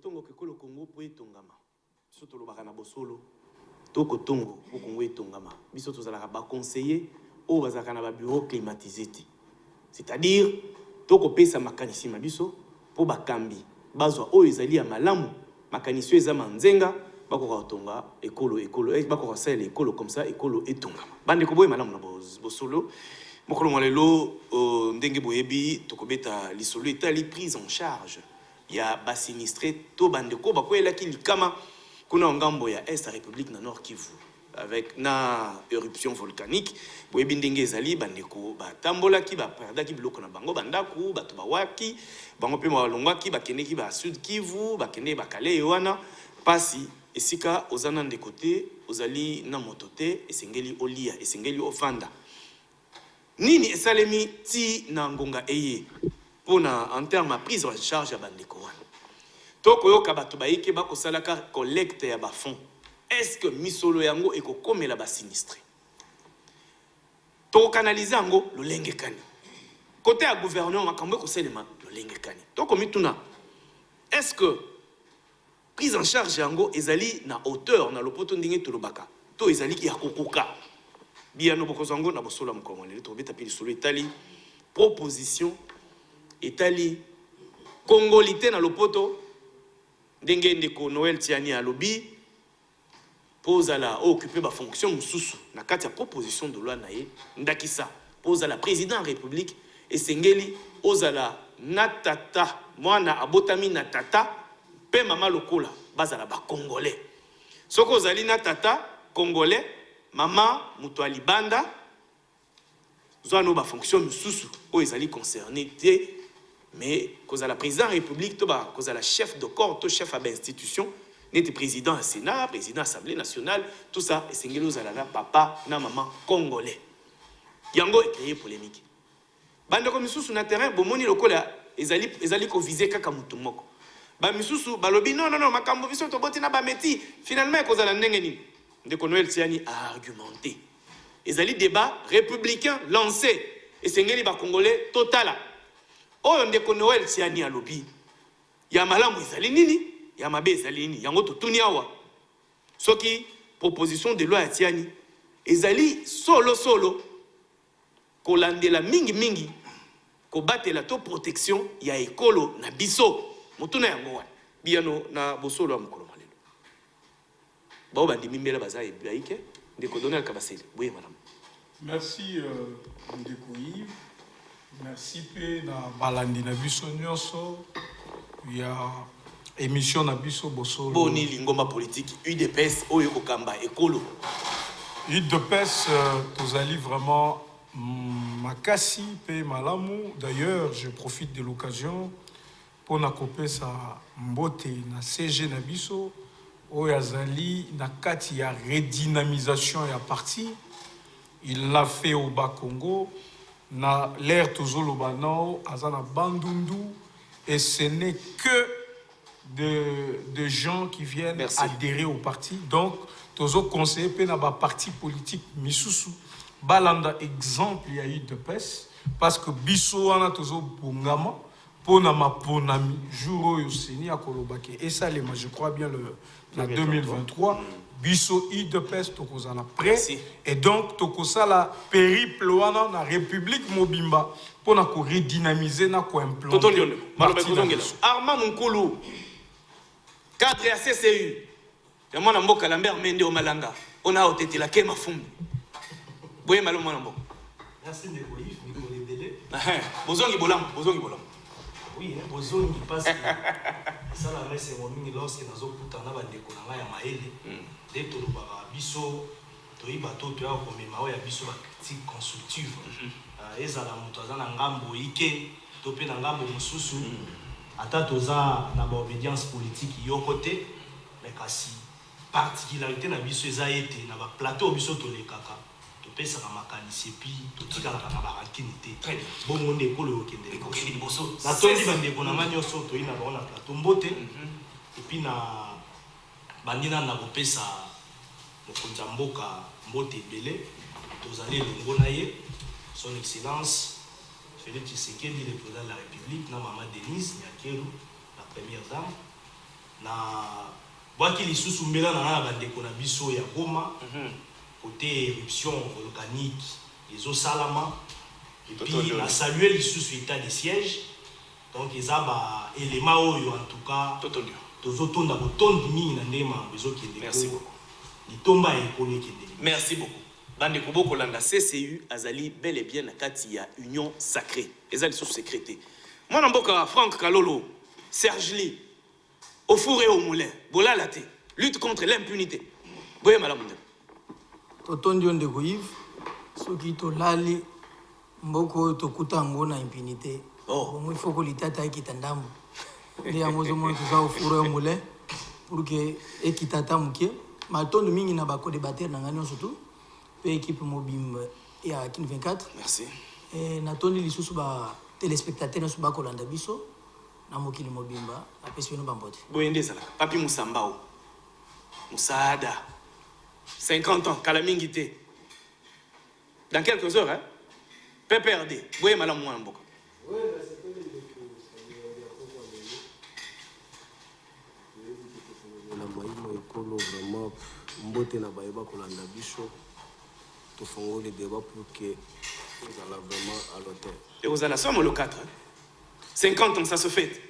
tongo kekolo Congo po etongama biso tolobaka na bosolo toko tongo po Congo etongama biso tozalaka ba conseiller o bazalaka na ba bureau climatisé, c'est-à-dire toko pesa makanisi mabiso po bakambi bazwa oyo ezali ya malamu makanisi eza manzenga bako tonga ekolo bako sala ekolo comme ça ekolo etongama bande ko boye malamu na bosolo mokolo molelo ndenge boyebi tokobeta lisolo etali prise en charge ya ba sinistré to bande ko bakoyela ki likama kuna ngambo ya Est République na Nord Kivu avec na éruption volcanique boyebi ndenge ezali bande ko batambola ki ba perda ki biloko na bango bandaku bato bawaki bango pe balongwaki bakende ki ba Sud Kivu bakende bakale wana pasi esika ozana de côté ozali na motote esengeli olia esengeli ofanda nini esalemi ti na ngonga eye pona en terme de prise en charge ya bandeko wana tokoyoka bato baike bakosalaka collecte ya bafond est-ce que misolo yango ekokomela basinistre tokokanalize yango lolenge kani côté ya gouvernement makambo ekosalema lolenge kani tokomituna est-ce que prise en charge yango ezali na hauteur na lopoto ndenge tolobaka to ezali ki ya kokoka biano bokozango na bosola mukongolele to beta pili solo etali proposition etali congolité na lopoto ndenge ndeko Noël Tiani alobi pose la occuper ba fonction mususu na kati ya proposition de loi na ye ndakisa pose la président république esengeli ozala natata mwana abotami na tata pe mama lokola bazala ba congolais soko ozali na tata congolais mama muto alibanda zano ba fonction mususu o ezali concerné te mais cause la président république to ba cause la chef de corps to chef à institution n'était président à Sénat président assemblée nationale tout ça et sengeli ozala na papa na maman congolais yango e créé polémique bande ko mususu na terrain bomoni lokola ezali ko viser kaka mutu moko ba misusu balobi non makambo biso to botina ba meti finalement cause la ndenge nini ndeko Noël Tiani a argumenté ezali débat républicain lancé et sengeli ba congolais totala oyo ndeko Noël Tiani alobi ya malamu ezali nini ya mabe ezali nini yango totuni awa soki proposition de loi ya Tiani ezali solo kolandela mingi ko batela to protection ya ekolo na biso mutuna yango wana biano na bosolo ya mokolo malelo bao bandimi mbela bazaye baike ndeko Donald Kabasele boye madame. Merci ndeko Yves, merci pe na balandi na biso nyonso ya émission na biso bosolo boni lingomba politique UDPS oyo kokamba ekolo UDPS tozali vraiment makasi pe malamu. D'ailleurs je profite de l'occasion pour na kopesa mbote na CG na biso oyo azali na kati ya redynamisation ya parti. Il l'a fait au Bas-Congo na l'air tozoloba nao azana bandundu et ce n'est que de gens qui viennent adhérer au parti. Donc tozo conseiller pe na ba parti politique misusu balanda exemple ya UDPS parce que biso wana tozo bongama pona maponami jour oyo seni ya kolobake et ça je crois bien le 2023 biso UDPS tokozala prêt et donc tokozala périple wana na République mobimba pona ko redynamiser na ko implanter Armand Munkulu cadre ya CCU ya mwana mboka Lambert Mende o Malanga ona otetela ke mafumbi boye malo mwana mboka. Merci de Yves Nico Lebele. Bozongi bolam. Oui, bozongi parce que ça la reste mon mini lorsque nazo kutana ba ndeko na nga ya maele dès to lobaka biso to ibato to ya komema ya biso ba critique constructive ezala muto azana ngambo ike to pe na ngambo mususu ata toza na ba obédience politique yo côté mais kasi particularité na biso eza été na ba plateau biso to lekaka pesa na makanisi puis totikala na barakinité très bien bon monde ekolo okende liboso na tondi bande kona manyo so to ina bona plateau mbote et puis na bandina na kopesa mokonza mboka mbote belé tozali longo na ye son excellence Félix Tshisekedi le président de la République na maman Denise Nyakeru la première dame na bwaki lisusu mbela na bandeko na biso ya Goma côté éruption volcanique les Salama et puis na saluer lisusu état de siège donc ils ba élément oyo en tout cas tozotonda botondi mingi na ndema bezokende. Merci beaucoup. Litomba ekolo ekende. Merci beaucoup. Bande Kubo Landa CCU Azali bel et bien na kati ya union sacrée. Ezali sous sécrété. Moi namboka Franck Kalolo, Serge Ly, au four et au moulin, bola laté, lutte contre l'impunité. Boye malamunde. Totondi onde koiv, soki to lali mboko to kutango na impunité. Oh, il faut que l'État aille kitandambo. Il y a mozo mo to za au four et au moulin pour que ekitata muke. Ma tondo mingi na bako débattre na ngani surtout. Équipe mobile ya Kin 24. merci. Et natoni lisusu ba téléspectateurs sur ba kolanda biso na mokili mobimba apesi no bambote. Boyende sala. Papi Musambao. Musada. 50 ans kalamingité. Dans quelques heures hein. PPRD. Boye malamu mboka. Oui, c'est vraiment mbote na baeba kolanda biso to fongo le débat pour que vous allez vraiment à l'hôtel. Et vous allez sommes le 4 hein? 50 ans ça se fait.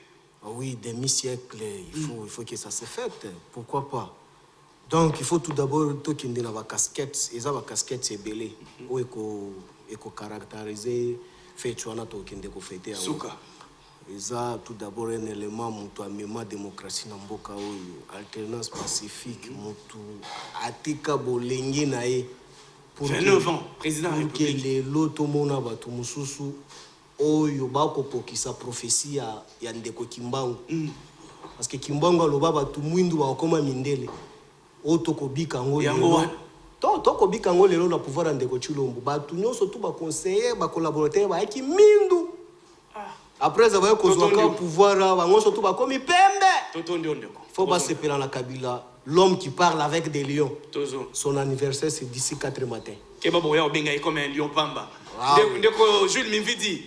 Ah oui, demi-siècle, il faut que ça se fête. Pourquoi pas? Donc il faut tout d'abord tout qu'il y ait une casquette, et ça la casquette c'est belé ou éco caractériser fait tu en as tout qu'il y ait fêter. Souka. Et ça tout d'abord un élément mutu amema démocratie na mboka oyo alternance pacifique mutu atika bolengi na ye pour 29 ans président de la République que l'auto mona batu mususu oyo bako pokisa prophétie ya ndeko Kimbangu parce que Kimbangu aloba batu mwindu ba koma mindele oto kobika ngo yango to kobika ngo lelo na pouvoir ndeko Chilombo batu nyonso tu ba conseiller ba collaborateur ba ki mindu. Après avoir causé le pouvoir, il faut pas se perdre la Kabila. L'homme qui parle avec des lions. Son anniversaire, c'est d'ici 4 matins. Comme un lion pamba. Jules Mimvidi,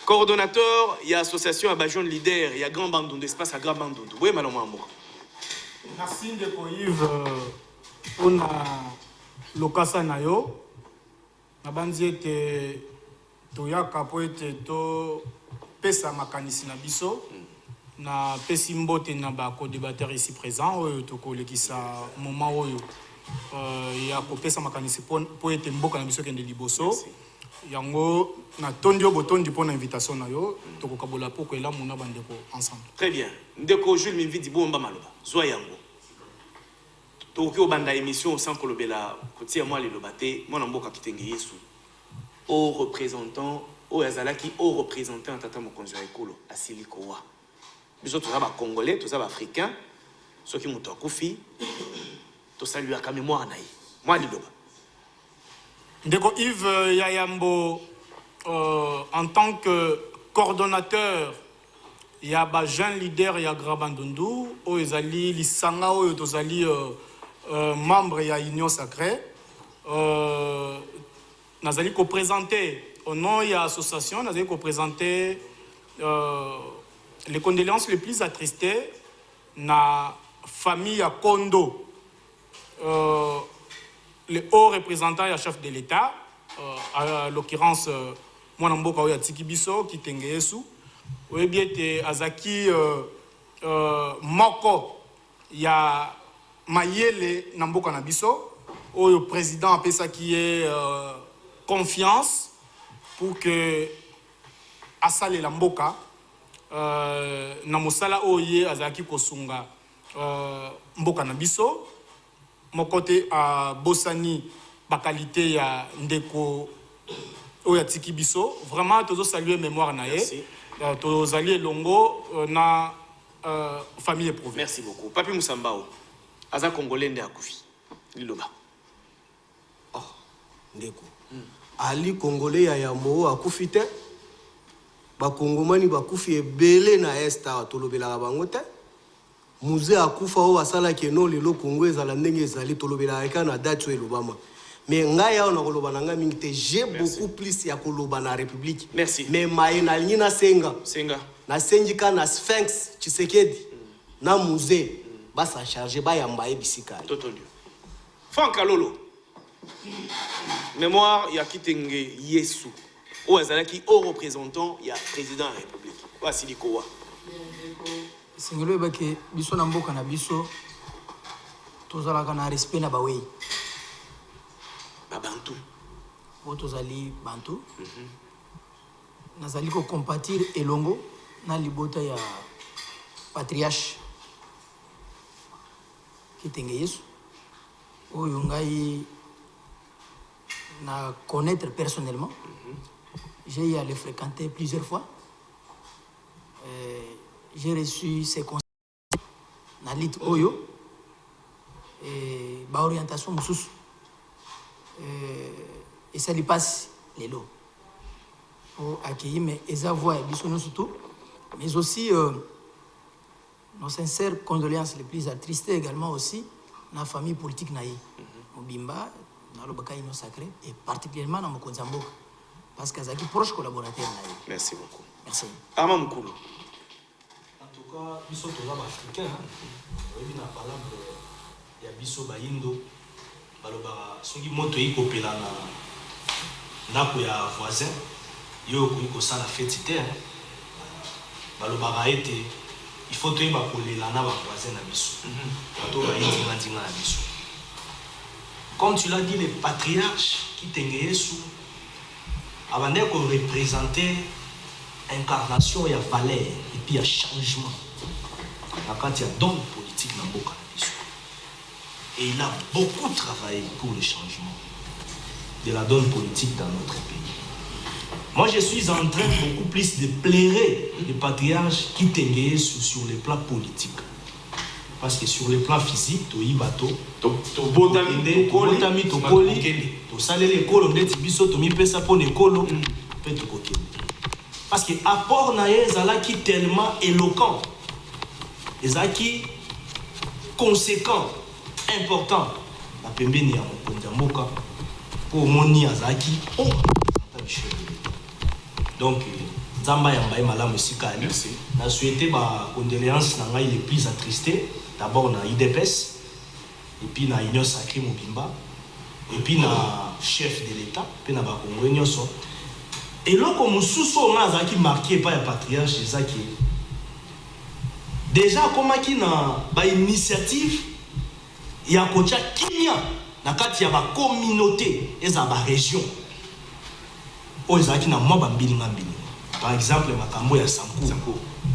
coordonnateur, il y a association à Bajon Leader, il y a Grand Bandon, d'espace à Grand Bandon. Oui, madame Amour. Merci de Yves. On a l'occasion na yo. Na banzi ete toyaka po ete to pesa makanisi na biso na pesi mbote na ba co-débatteur ici présent oyo tokolekisa moment oyo ya kopesa makanisi po ete mboka na biso kende liboso yango na tondi botondi po na invitation na yo tokokabola poko elamu na bandeko ensemble. Très bien. Ndeko Jules Mimvidi bomba maloba zwa yango tokoki obanda émission sans kolobela kotia moi liloba te mwana mboka kitenge Yesu au représentant au Azalaki au représentant tata mokonzi ekolo asili kowa biso to ba congolais to ba africain ceux qui muto akufi to saluer ka mémoire na yi moi liloba ndeko Yves Yayambo en tant que coordonnateur ya ba jeune leader ya Grabandundu o ezali lisanga oyo tozali membre ya union sacrée nazali ko présenter au nom de l'association, nous avons présenté les condoléances les plus attristées na famille à Kondo, le haut représentant et chef de l'État, à l'occurrence, moi Mboka Oya Tikibiso, qui tengeyesu, ou bien Azaki Moko, ya Mayele Namboka Nabiso, au président Pesa qui est confiance. Pour que asale la mboka na mosala oye azaki kosunga mboka na biso mokote a bosani ba qualité ya ndeko oya tiki biso vraiment tozo saluer mémoire na ye tozo allier longo na famille éprouvé. Merci beaucoup. Papi Musambao aza congolais nde akufi liloba oh ndeko Ali Congolais ya Yambo akufi te bakongomani bakufi ebele na esta tolobela bango te musée akufa o basala keno lelo Congo ezala ndenge ezali tolobela ka na date elobama mais ngai ya na koloba nanga mingi te j'ai beaucoup plus ya koloba na république. Merci. Mais maena lina senga senga na senjika na Sphinx Tshisekedi na musée va s'en charger ba yambaye bisika. Totondio. Franck Alolo. Mémoire ya kitenge Yesu. O azalaki au représentant ya président de la République. Voici likowa. singelo bake biso na mboka na biso tozalaka na respect na bawei Babantu. o tozali bantu nazali ko compatir elongo na libota ya patriarche kitenge Yesu oyo ngai na connaître personnellement. J'ai eu à le fréquenter plusieurs fois. J'ai reçu ses conseils dans l'île Oyo et ma orientation mususu et ça lui passe les lots pour accueillir mes voix et bisous surtout, mais aussi nos sincères condoléances les plus attristées également aussi dans la famille politique naïe Mobimba dans le Bakaïno sacré et particulièrement dans Mokonzamboka parce qu'ils sont proches collaborateurs naïe. Merci beaucoup. Merci. Armand Mkoulou. En tout cas, biso toza africain, oyebi na palabre ya biso bayindo balobaka soki moto ekopela na ndako ya voisin yo okoki kosala feti te balobaka ete il faut toyeba kolela na bavoisin na biso bato bayindinga na biso. Comme tu l'as dit, les patriarches qui t'engagent Yesu abandonné qu'on représentait incarnation, il y a valeur et puis il y a changement. Quand il y a don politique dans le Boka. Et il a beaucoup travaillé pour le changement de la donne politique dans notre pays. Moi, je suis en train beaucoup plus de plairer les patriarches qui t'engagent sur le plan politique. Parce que sur le plan physique, tu y bateau, tu botami, tu koli, tu salé l'école, on est biso, tu mis ça pour l'école, tu peux te. Parce que apport naé zalaki tellement éloquent, ezaki conséquent, important. La pembeni ya Mokonzamboka pour moni azaki oh donc Zamba yambaye malamu sika merci. Na souhaité ba condoléances na ngai les plus attristés. D'abord na IDPS et puis na Union Sacrée Mobimba et puis na chef de l'État puis na ba Congo nyonso. Et là comme sous-so na zaki marqué par le patriarche Zaki. Déjà comment qui na ba initiative ya kocha kimia na kati ya ba communauté eza ba région. O ezaki na mwa ba mbilinga mbili. Par exemple makambo ya Sankou.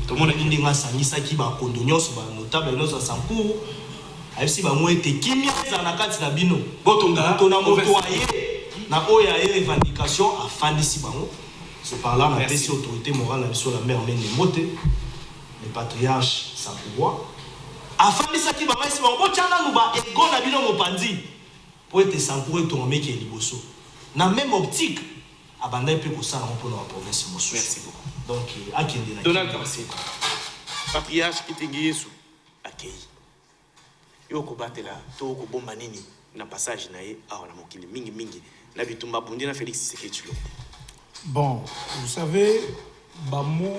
Tout le monde a dit que ça qui va condonner ba notable nos Sankou. Ayesi ba mo ete kimia za na kati na bino. Botonga tona moto aye na oya revendication a fandisi bango. C'est par là na pesi autorité morale sur la mère Mene Mote, le patriarche Sankouwa. A fandisa ki ba maisi ba bo tchana nu ba ego na bino mopandi. Pour ete Sankou to meki liboso. Na même optique abanda pe ko sala pour la province mosusu. Merci beaucoup. Donc akende na Donald Kamaseko. Patriarche Kitenge Yesu akei. Yo ko batela to ko bomba nini na passage na ye awa na mokili mingi mingi na bitumba pundi na Félix Tshisekedi. Bon, vous savez, Bamo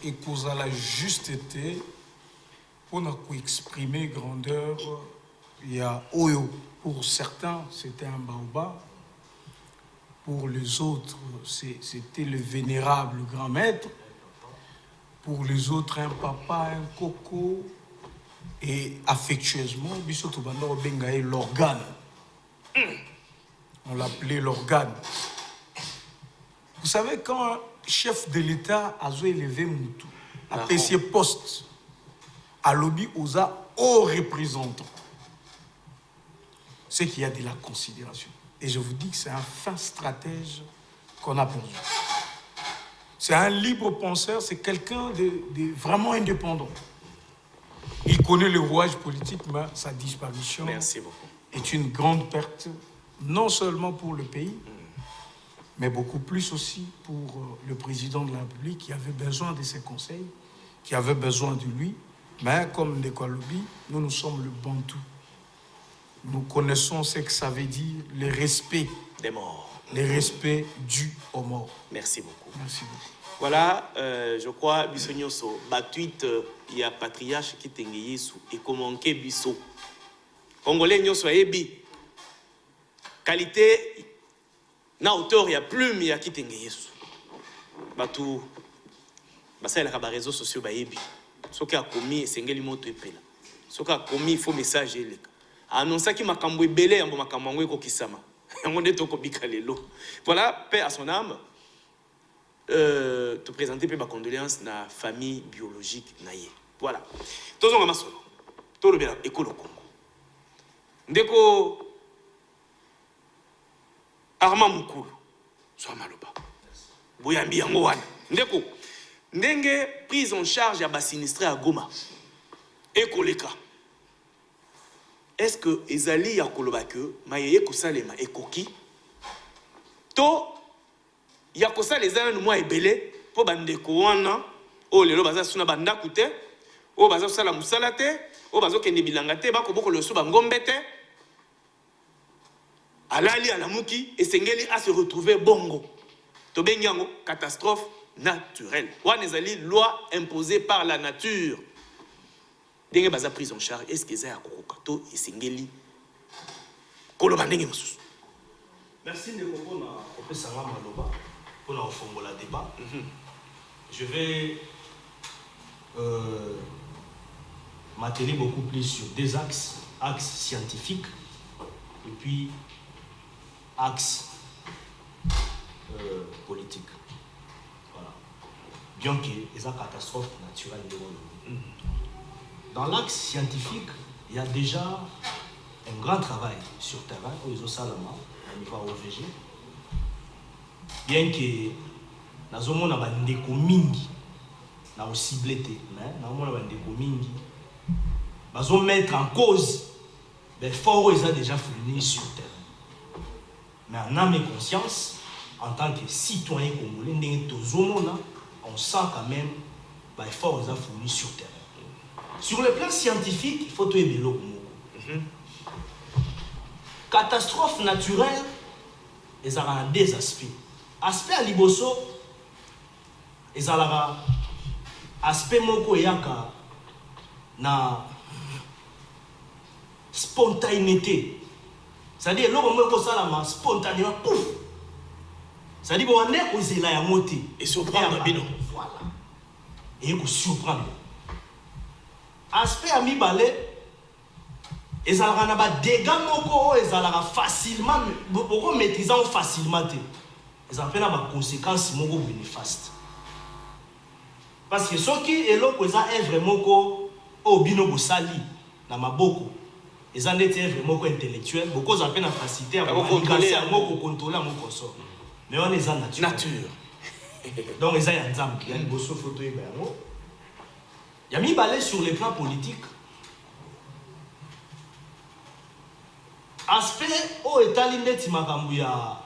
et causa la justeté pour exprimer grandeur. Il y a Oyo. Pour certains, c'était un baobab. Pour les autres, c'était le vénérable grand maître. Pour les autres, un papa, un coco. Et affectueusement, Bissoto Bandoro Bengaï, l'organe. On l'appelait l'organe. Vous savez, quand un chef de l'État a élevé Moutou, a payé poste, à lobby aux hauts représentants, c'est qu'il y a de la considération. Et je vous dis que c'est un fin stratège qu'on a perdu. C'est un libre penseur, c'est quelqu'un de vraiment indépendant. Il connaît le rouage politique, mais sa disparition est une grande perte, non seulement pour le pays, mais beaucoup plus aussi pour le président de la République qui avait besoin de ses conseils, qui avait besoin de lui. Mais comme Ndeko Alobi, nous sommes le Bantou. nous connaissons ce que ça veut dire, le respect. Des morts. Le respect dû aux morts. Merci beaucoup. Merci beaucoup. Voilà, je crois, Bissonyoso, Batuit, il y a patriarche qui t'engage sous et comment que Bisso. Congolais, nous soyez bi. Qualité, na hauteur, il y a plume, il y a qui t'engage sous. Batou, ça, il y a des réseaux sociaux, baébi. Ce qui a commis, c'est un moto et pela. Ce qui a commis, il faut message. Annoncer qui m'a camoué belé, m'a camoué kokisama. Voilà, paix à son âme. Te présenter mes condoléances na famille biologique naïe. Voilà. Tous on a solo. Tout le bien école Congo. Ndeko Armand Mukulu. Soit maloba. Boyambi yango wana. Ndeko ndenge prise en charge ya ba sinistré à Goma. Ekoleka. Est-ce que ezali ya koloba que mayeye kosalema ekoki to ya kosala ezala no mwa ebele po bandeko wana o lelo baza suna bandaku te o baza sala musala te o bazo kende bilanga te bako boko loso bangombe te alali alamuki esengeli a se retrouver bongo to benyango catastrophe naturelle wana ezali loi imposée par la nature. Denge baza prise en charge, est-ce que ça a kokokato esengeli koloba ndenge mosusu? Merci de comprendre au Sanga Maloba pour la fongola débat. Je vais m'atteler beaucoup plus sur deux axes, axe scientifique et puis axe politique. Voilà. Bien que les catastrophes naturelles de monde. Dans l'axe scientifique, il y a déjà un grand travail sur terrain, au Salama, au niveau OVG. Bien que nous avons des mingi, nous avons ciblé, mais nous avons des mingi, nous allons mettre en cause les forts ils ont déjà fourni sur terrain. Mais en âme et conscience, en tant que citoyen congolais, on sent quand même les forts ils ont fourni sur terrain. Sur le plan scientifique, il faut tout aimer l'eau. Catastrophe naturelle, ils ont deux aspects. Aspect à Liboso, ils ont aspect moko yaka na spontanéité. C'est-à-dire, l'eau moko salama spontanément, pouf. C'est-à-dire, on est aux élan à monter. Et surprendre bino. Voilà. Et on surprendre. Aspect ami balé, ils ont des dégâts moko, ils ont facilement, beaucoup maîtrisant facilement. Ils ont des conséquences moko néfastes. Parce que ceux qui est là, ils ont vraiment au bino sali, na maboko, ils ont des vraiment intellectuels, beaucoup ont une facilité à contrôler mon consort. Mais on est en nature. Donc ils ont un exemple, il y a une grosse photo et il y a mis balai sur le plan politique. Aspect au état l'indé timakambuya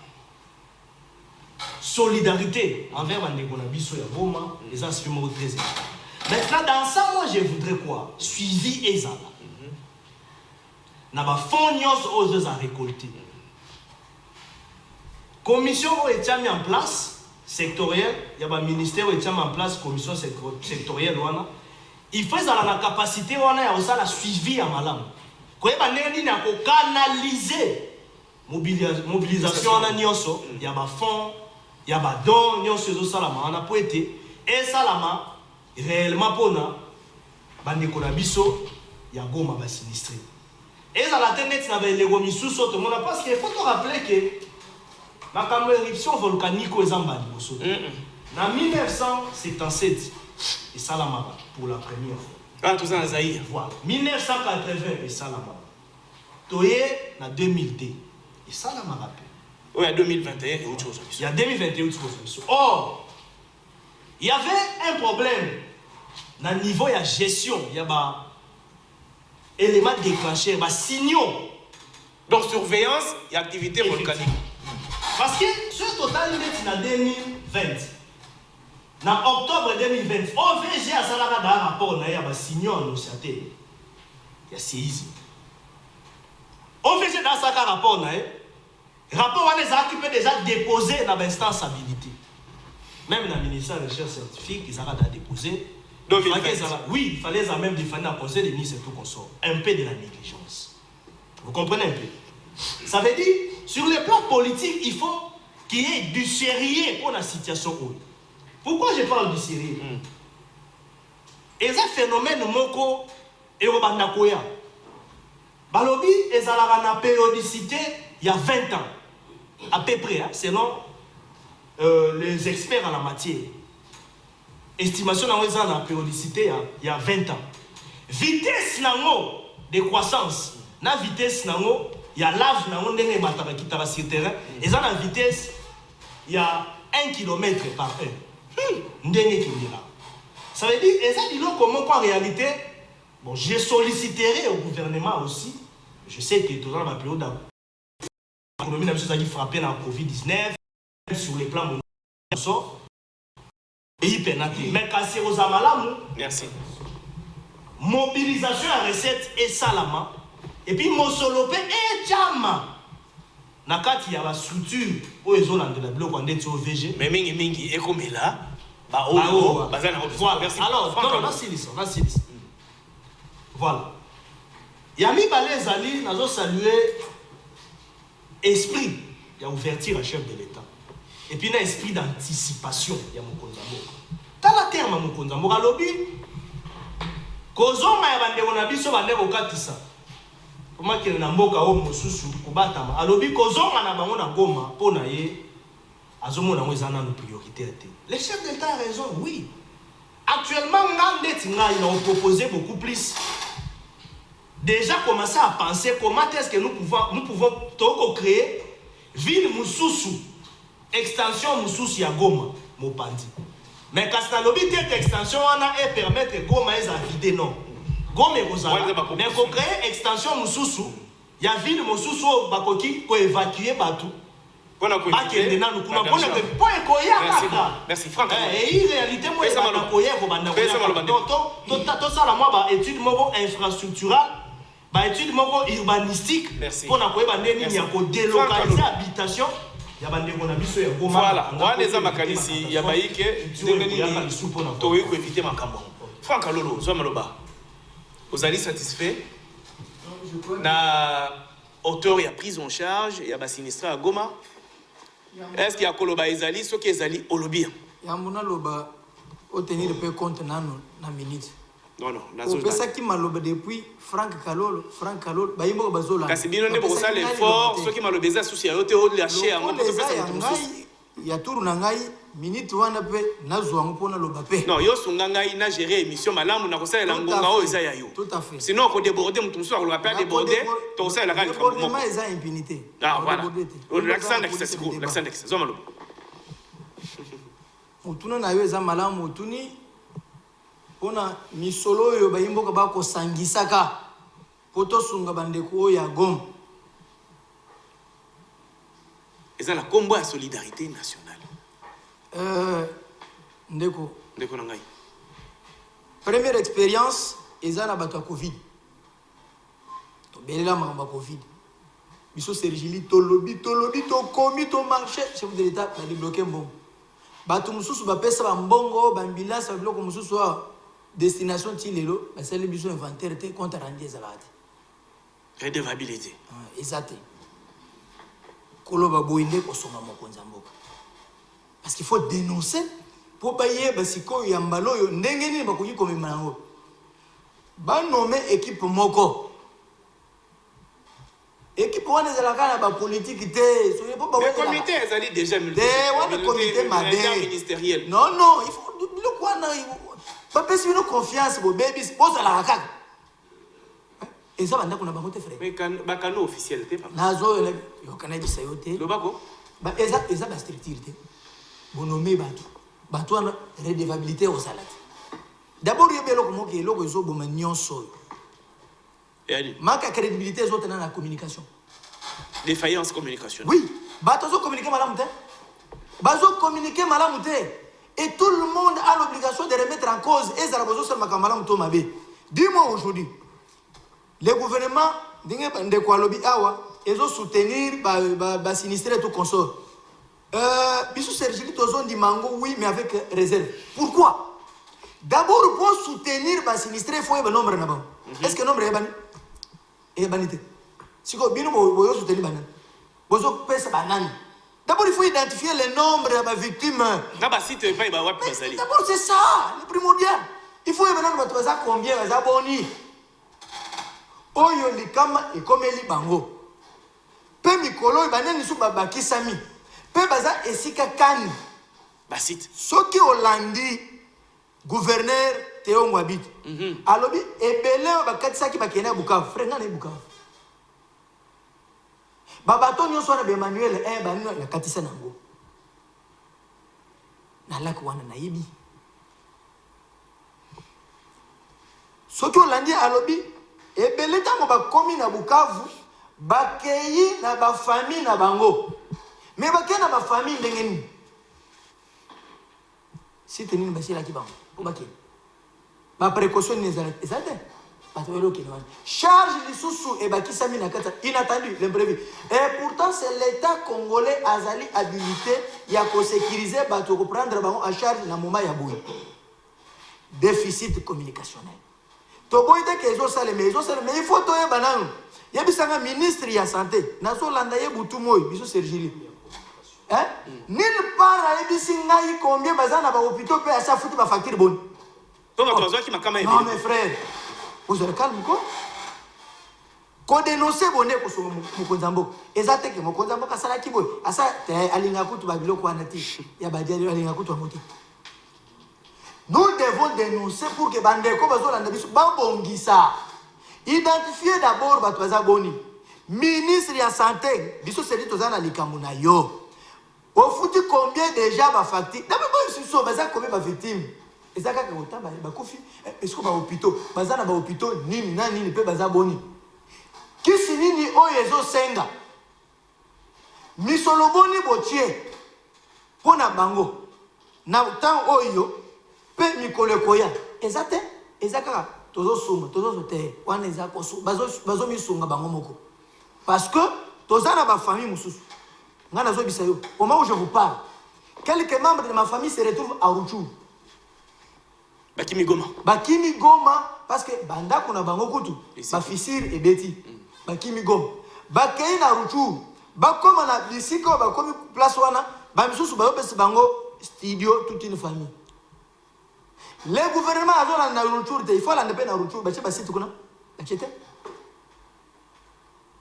solidarité envers Bandekonabiso ya Goma, les aspects très importants. Maintenant, dans ça, moi je voudrais quoi? Suivi Ezala. N'a pas fonds aux deux à récolter. Commission est mis en place sectorielle, il y a un ministère qui est mis en place commission sectorielle. Il faut la capacité de suivi à malam. Quand il y a canaliser mobilisation, il y a des fonds, il y a des dons, il y a des salama, on a poété. Et salama, réellement pour nous, il y a Goma qui sinistré. Et ça la tendance à les remis sous tout le monde parce qu'il faut te rappeler que la éruption volcanique est en bas en 1977, et Salamara pour la première fois. Ah, tout ça en Zaïre. Voilà. 1980, et Salamara. Toye, en 2002, et Salamara. Oui, en 2021, et autre chose. Il y a 2021, autre chose. Or, il y avait un problème dans le niveau de la gestion. Il y a des éléments déclencheurs, des signaux. Donc, surveillance et activité volcanique. Parce que ce total, il est en 2020. En octobre 2020, OVG a salaka dans un rapport, il y a des signaux annonciatés. Il y a séisme. OVG un rapport, rapport, on les a déjà déposé dans l'instance habilité. Même dans le ministère des Recherches scientifiques, ils ont déposé. Oui, il fallait même défendre le conseil des ministres et tout qu'on sort. Un peu de la négligence. Vous comprenez un peu? Ça veut dire, sur le plan politique, il faut qu'il y ait du sérieux pour la situation. Pourquoi je parle du sérieux? Et un phénomène moko et au bandakoya. Balobi et la périodicité il y a 20 ans. À peu près, hein, selon les experts en la matière. Estimation dans la périodicité il y a 20 ans. Vitesse de croissance. La vitesse il y a l'âge qui est sur le terrain. Et dans la vitesse, il y a 1 km par heure. Ça veut dire, et ça dit comment en réalité, bon, je solliciterai au gouvernement aussi. Je sais que tout dans la période l'économie a frappé dans la Covid-19, sur les plans mondiaux. Mais quand c'est aux Amalam, merci. Mobilisation à recette et salama. Et puis Mosolopé et Tchama. Nakati y a la structure où ils ont la bloc en est au VG. Mais mingi et comme là, merci. Alors, non, voilà. Yami Balé Zali, nous avons salué esprit, il y a ouverture à chef de l'État. Et puis il y a esprit d'anticipation, il y a mon konzamo. Dans la terme, mon konzamo, à l'obbi, Kozoma ya bande onabiso bande okatisa. Comment qu'il na mboka o mosusu kubatama. À l'obbi, Kozoma na bango na goma, pona ye, azomo na mwezana nos priorités. Le chef de l'État a raison, oui. Actuellement, ils ont proposé beaucoup plus. Déjà commencé à penser comment est-ce que nous pouvons créer ville Moussoussou, extension Moussoussou ya Goma, Mopandi. Mais quand ça lobby cette extension on a et permettre Goma à vider non. Goma et Rosala. Mais qu'on crée extension Moussoussou, il y a ville Moussoussou bakoki pour évacuer Batou. Merci Franck. Et réalité moi ça m'a koyer ko banda to ça la moi étude moko infrastructurale ba étude moko urbanistique pour na koyeba ndeni ya ko délocaliser habitation ya bande ko na biso ya Goma. Voilà, on les a makanisi ya baike ndengeni to ko éviter makambo. Franck Alolo zo maloba. Vous allez satisfait na auteur ya prise en charge ya ba sinistre à Goma. Est-ce qu'il y a Koloba Ezali, ce qui est Ezali Olobia? Yamuna loba obtenir le compte nano na minute. Non, c'est ça qui m'a lobé depuis Franck Kalolo, Bayimbo Bazola. Kasi bino ne pour ça l'effort, ceux qui m'a lobé ça souci à hauteur haut de la chair, on peut faire ça. Ya tour na ngai minute wana pe nazwa ngopona loba pe. Non, yo sunga ngai na gérer émission malamu na kosala la ngonga o eza ya yo. Tout à fait. Sinon ko déborder mutu musu ko pas déborder, to ça la gani comme moi. Mais eza impunité. Ah voilà. L'accent d'excès c'est cool, l'accent d'excès. Zo maloba. Mutuna na yo eza malamu mutuni pona misolo yo bayimboka ba ko sangisaka poto sunga bandeko ya Goma. Et ça la combat à solidarité nationale. Ndeko nangai. Première expérience, eza na bato Covid. To belela mamba Covid. Biso Sergili to lobby to komi to marché, chef de l'État a débloqué bon. Bato mususu ba pesa ba mbongo, ba ambulance ba biloko mususu wa destination tilelo, ba sele biso inventaire te compte rendu ezalati. Redevabilité. Exact. Koloba boinde kosonga mokonza mboka. Parce qu'il faut dénoncer pour payer basiko yambalo yo ndenge nini bakoki komema nango. Ba nommer équipe moko. Équipe wana ezalaka na ba politique te, so yepo ba le comité ezali déjà ministériel. Non, il faut le quoi na ba pesi une confiance bo baby pose la kaka. Et ça banda kuna bango te frère. Mais ba canaux officiel te pas. Nazo yo kana bisa yote. Le bako ba eza ba structure te. Bonomé bato na redevabilité au salade. D'abord il y a beloko moki eloko zo boma nyonso. Et manque de crédibilité zo tena na communication. Défaillance communication. Oui, bato zo communiquer malamu te. Bazo communiquer malamu te. Et tout le monde a l'obligation de remettre en cause ezala bozo sel makamalam to mabe. Dis-moi aujourd'hui, le gouvernement ndenge ndeko alobi awa ils ont soutenir sinistré tout consort. Bisou Sergili Tozon dit Mango, oui, mais avec réserve. Pourquoi? D'abord, pour soutenir les sinistrés, il faut un nombre. Est-ce que le nombre est banni? Et banité. Si vous voulez soutenir les banane, vous avez banane. D'abord, il faut identifier le nombre de victimes. D'abord, c'est ça, le primordial. Il faut savoir combien de abonnés. Oyo likama et comme eli bango. Pe mikolo banane su babaki sami. Pe baza esika kani. Basit. Soki Hollandi gouverneur Théo Mwabit. Alobi ebele bakati saki bakena Bukavu. Frenga na Bukavu. Babato nyonso na Emmanuel banino na katisa nango. Na lako wana na yibi. Soki Hollandi alobi ebele tango bakomi na Bukavu bakei na ba famille na bango. Mais bakei na ba famille ndenge nini? Si tenini basila ki bango. Bakei. Ba précaution ni ezate. Charge lisusu et bakisami na kata inattendu l'imprévu. Et pourtant c'est l'état congolais azali habilité ya ko sécuriser ba to prendre bango en charge na moment ya boui. Déficit communicationnel. To boite que ezo sale mais il faut to yeba nanu. Yebisanga ministre ya santé nazo landa ye butu moy biso Sergili. Hein? Nil part yebisinga yi combien bazana ba hôpital pe asa futi ba facture bonne. Donc tu as qui m'a quand même. Non mes frères. Vous avez calme quoi? Ko dénoncer bonne ko so mukonzambo. Ezate ke mukonzambo kasala kiboy. Asa alinga kutu ba biloko anati. Ya badiali alinga kutu amoti. Nous devons dénoncer pour que bandeko bazolanda biso babongisa. Identifier d'abord batwaza boni. Ministre ya santé, biso seli tozana likambo na yo. Au foutu combien déjà ba facture? D'abord biso so baza combien ba victime? Ezaka ka otamba ba kofi. Est-ce que ba hôpital, bazana ba hôpital nini na nini pe baza boni. Kisi nini oyo ezo senga. Misolo boni botie. Pona bango. Na temps oyo pe mikolo koya ezate ezaka tozo suma tozo sote wana ezako so bazo misunga bango moko parce que tozana ba famille mususu ngana zo bisayo au moment où je vous parle quelques membres de ma famille se retrouvent à Rutshuru Bakimi Goma parce que banda kuna bango kutu ba fisir et beti Bakimi Goma bakei na Rutshuru bakoma na bisiko bakomi place wana ba misusu ba yopesa bango studio toute une famille. Le gouvernement a na Rutshuru, il faut la nepe na Rutshuru, bache basite kuna. Bachete.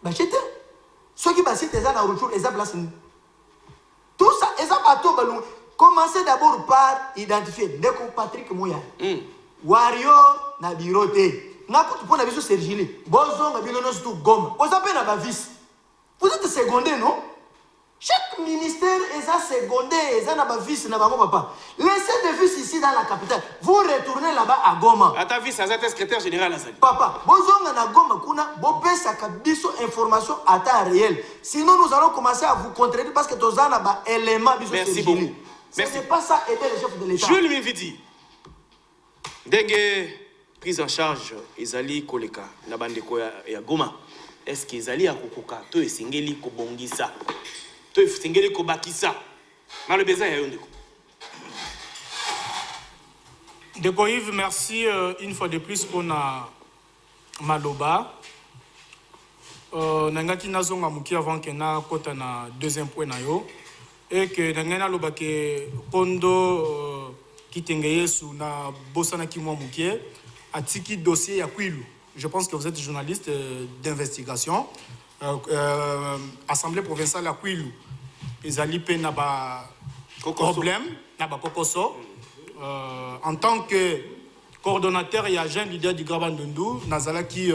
Bachete. Ceux qui basite eza na Rutshuru, eza place ni. Tout ça, eza bateau balou. Commencez d'abord par identifier ndeko Patrick Moya. Wario na birote. Na kutu pona biso Sergili. Bozo na bino nosu Goma. Oza pe na ba vice. Vous êtes secondé, non? Chaque ministère est à secondé, est à na vice na bango papa. Laissez des vices ici dans la capitale. Vous retournez là-bas à Goma. À ta vice, à ta secrétaire général Azali. Papa, bozonga na Goma kuna bopesa kabiso information à temps réel. Sinon nous allons commencer à vous contredire parce que tozana ba élément biso. Merci beaucoup. Ce n'est pas ça aider les chefs de l'État. Jules Mividi. Denge prise en charge ezali koleka na bandeko ya Goma. Est-ce que ezali akokoka to esengeli ko bongisa? To esengeli ko bakisa? Na le besoin ya yondeko. Ndeko Yves, merci une fois de plus pour na maloba. Nangaki nazonga muki avant que na kota na deuxième point na yo et que nangena loba ke kondo kitenge yesu na bosana ki mwa muki atiki dossier ya Kwilu. Je pense que vous êtes journaliste d'investigation. Assemblée provinciale à Kwilu. Ils allaient pe na ba problème na ba kokoso. En tant que coordonnateur et agent leader du Grabandundu, Nazala qui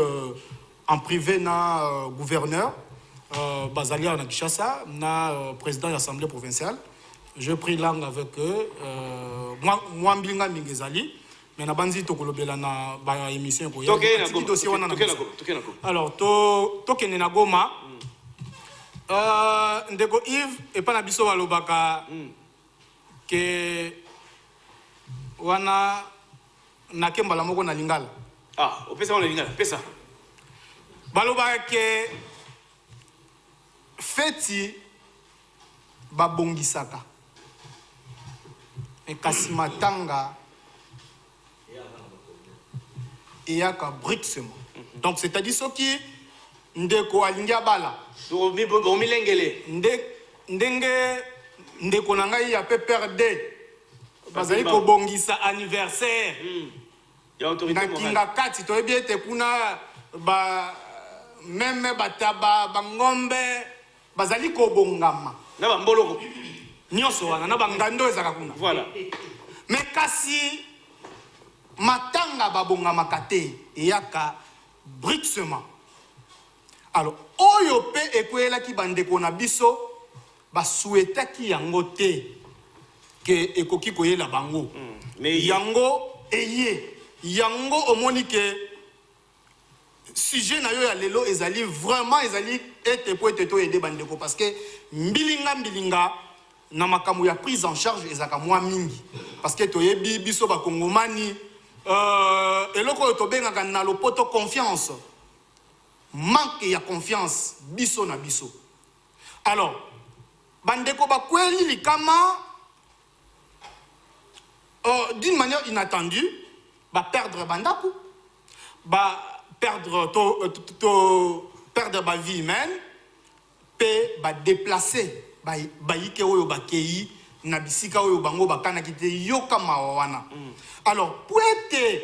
en privé na gouverneur, Bazalia na Kishasa, na président de l'Assemblée provinciale. Je pris langue avec eux. Moi, Mbinga Mingezali, mais na banzi tokolobela na ba émission ko. Alors, to kene na Goma. Ndeko Yves et pas na biso balobaka que wana nakembala moko na lingala. Ah, opesa wana lingala, pesa. Baloba ke feti babongisaka kasi matanga eyaka brixement. Donc c'est-à-dire ce qui ndeko alingi abala bomilengele ndenge ndeko na ngai ya PPRD bazali kobongisa anniversaire ya autorité na kinga kati toyebi ete kuna meme bataba bangombe bazali kobongama na bamboloko nyonso wana na bangando ezaka kuna. Voilà. Mais kasi matanga babongamaka te eyaka brixement. Alors oyo pe ekwelaki bandeko na biso basuetaki yango te ke ekoki koyela bango. Mais yango eye yango omoni ke sujet na yo ya lelo ezali vraiment ezali ete po ete to aider bandeko parce que mbilinga na makambo ya prise en charge ezaka mwa mingi parce que toyebi biso bakongomani eloko oyo tobengaka na lopoto confiance, manque ya confiance biso na biso. Alors bandeko bakweli likama d'une manière inattendue perdre bandako perdre ba vie humaine pe déplacer bayike oyo bakei na bisika oyo bango bakana kite yoka mawana. Alors pour être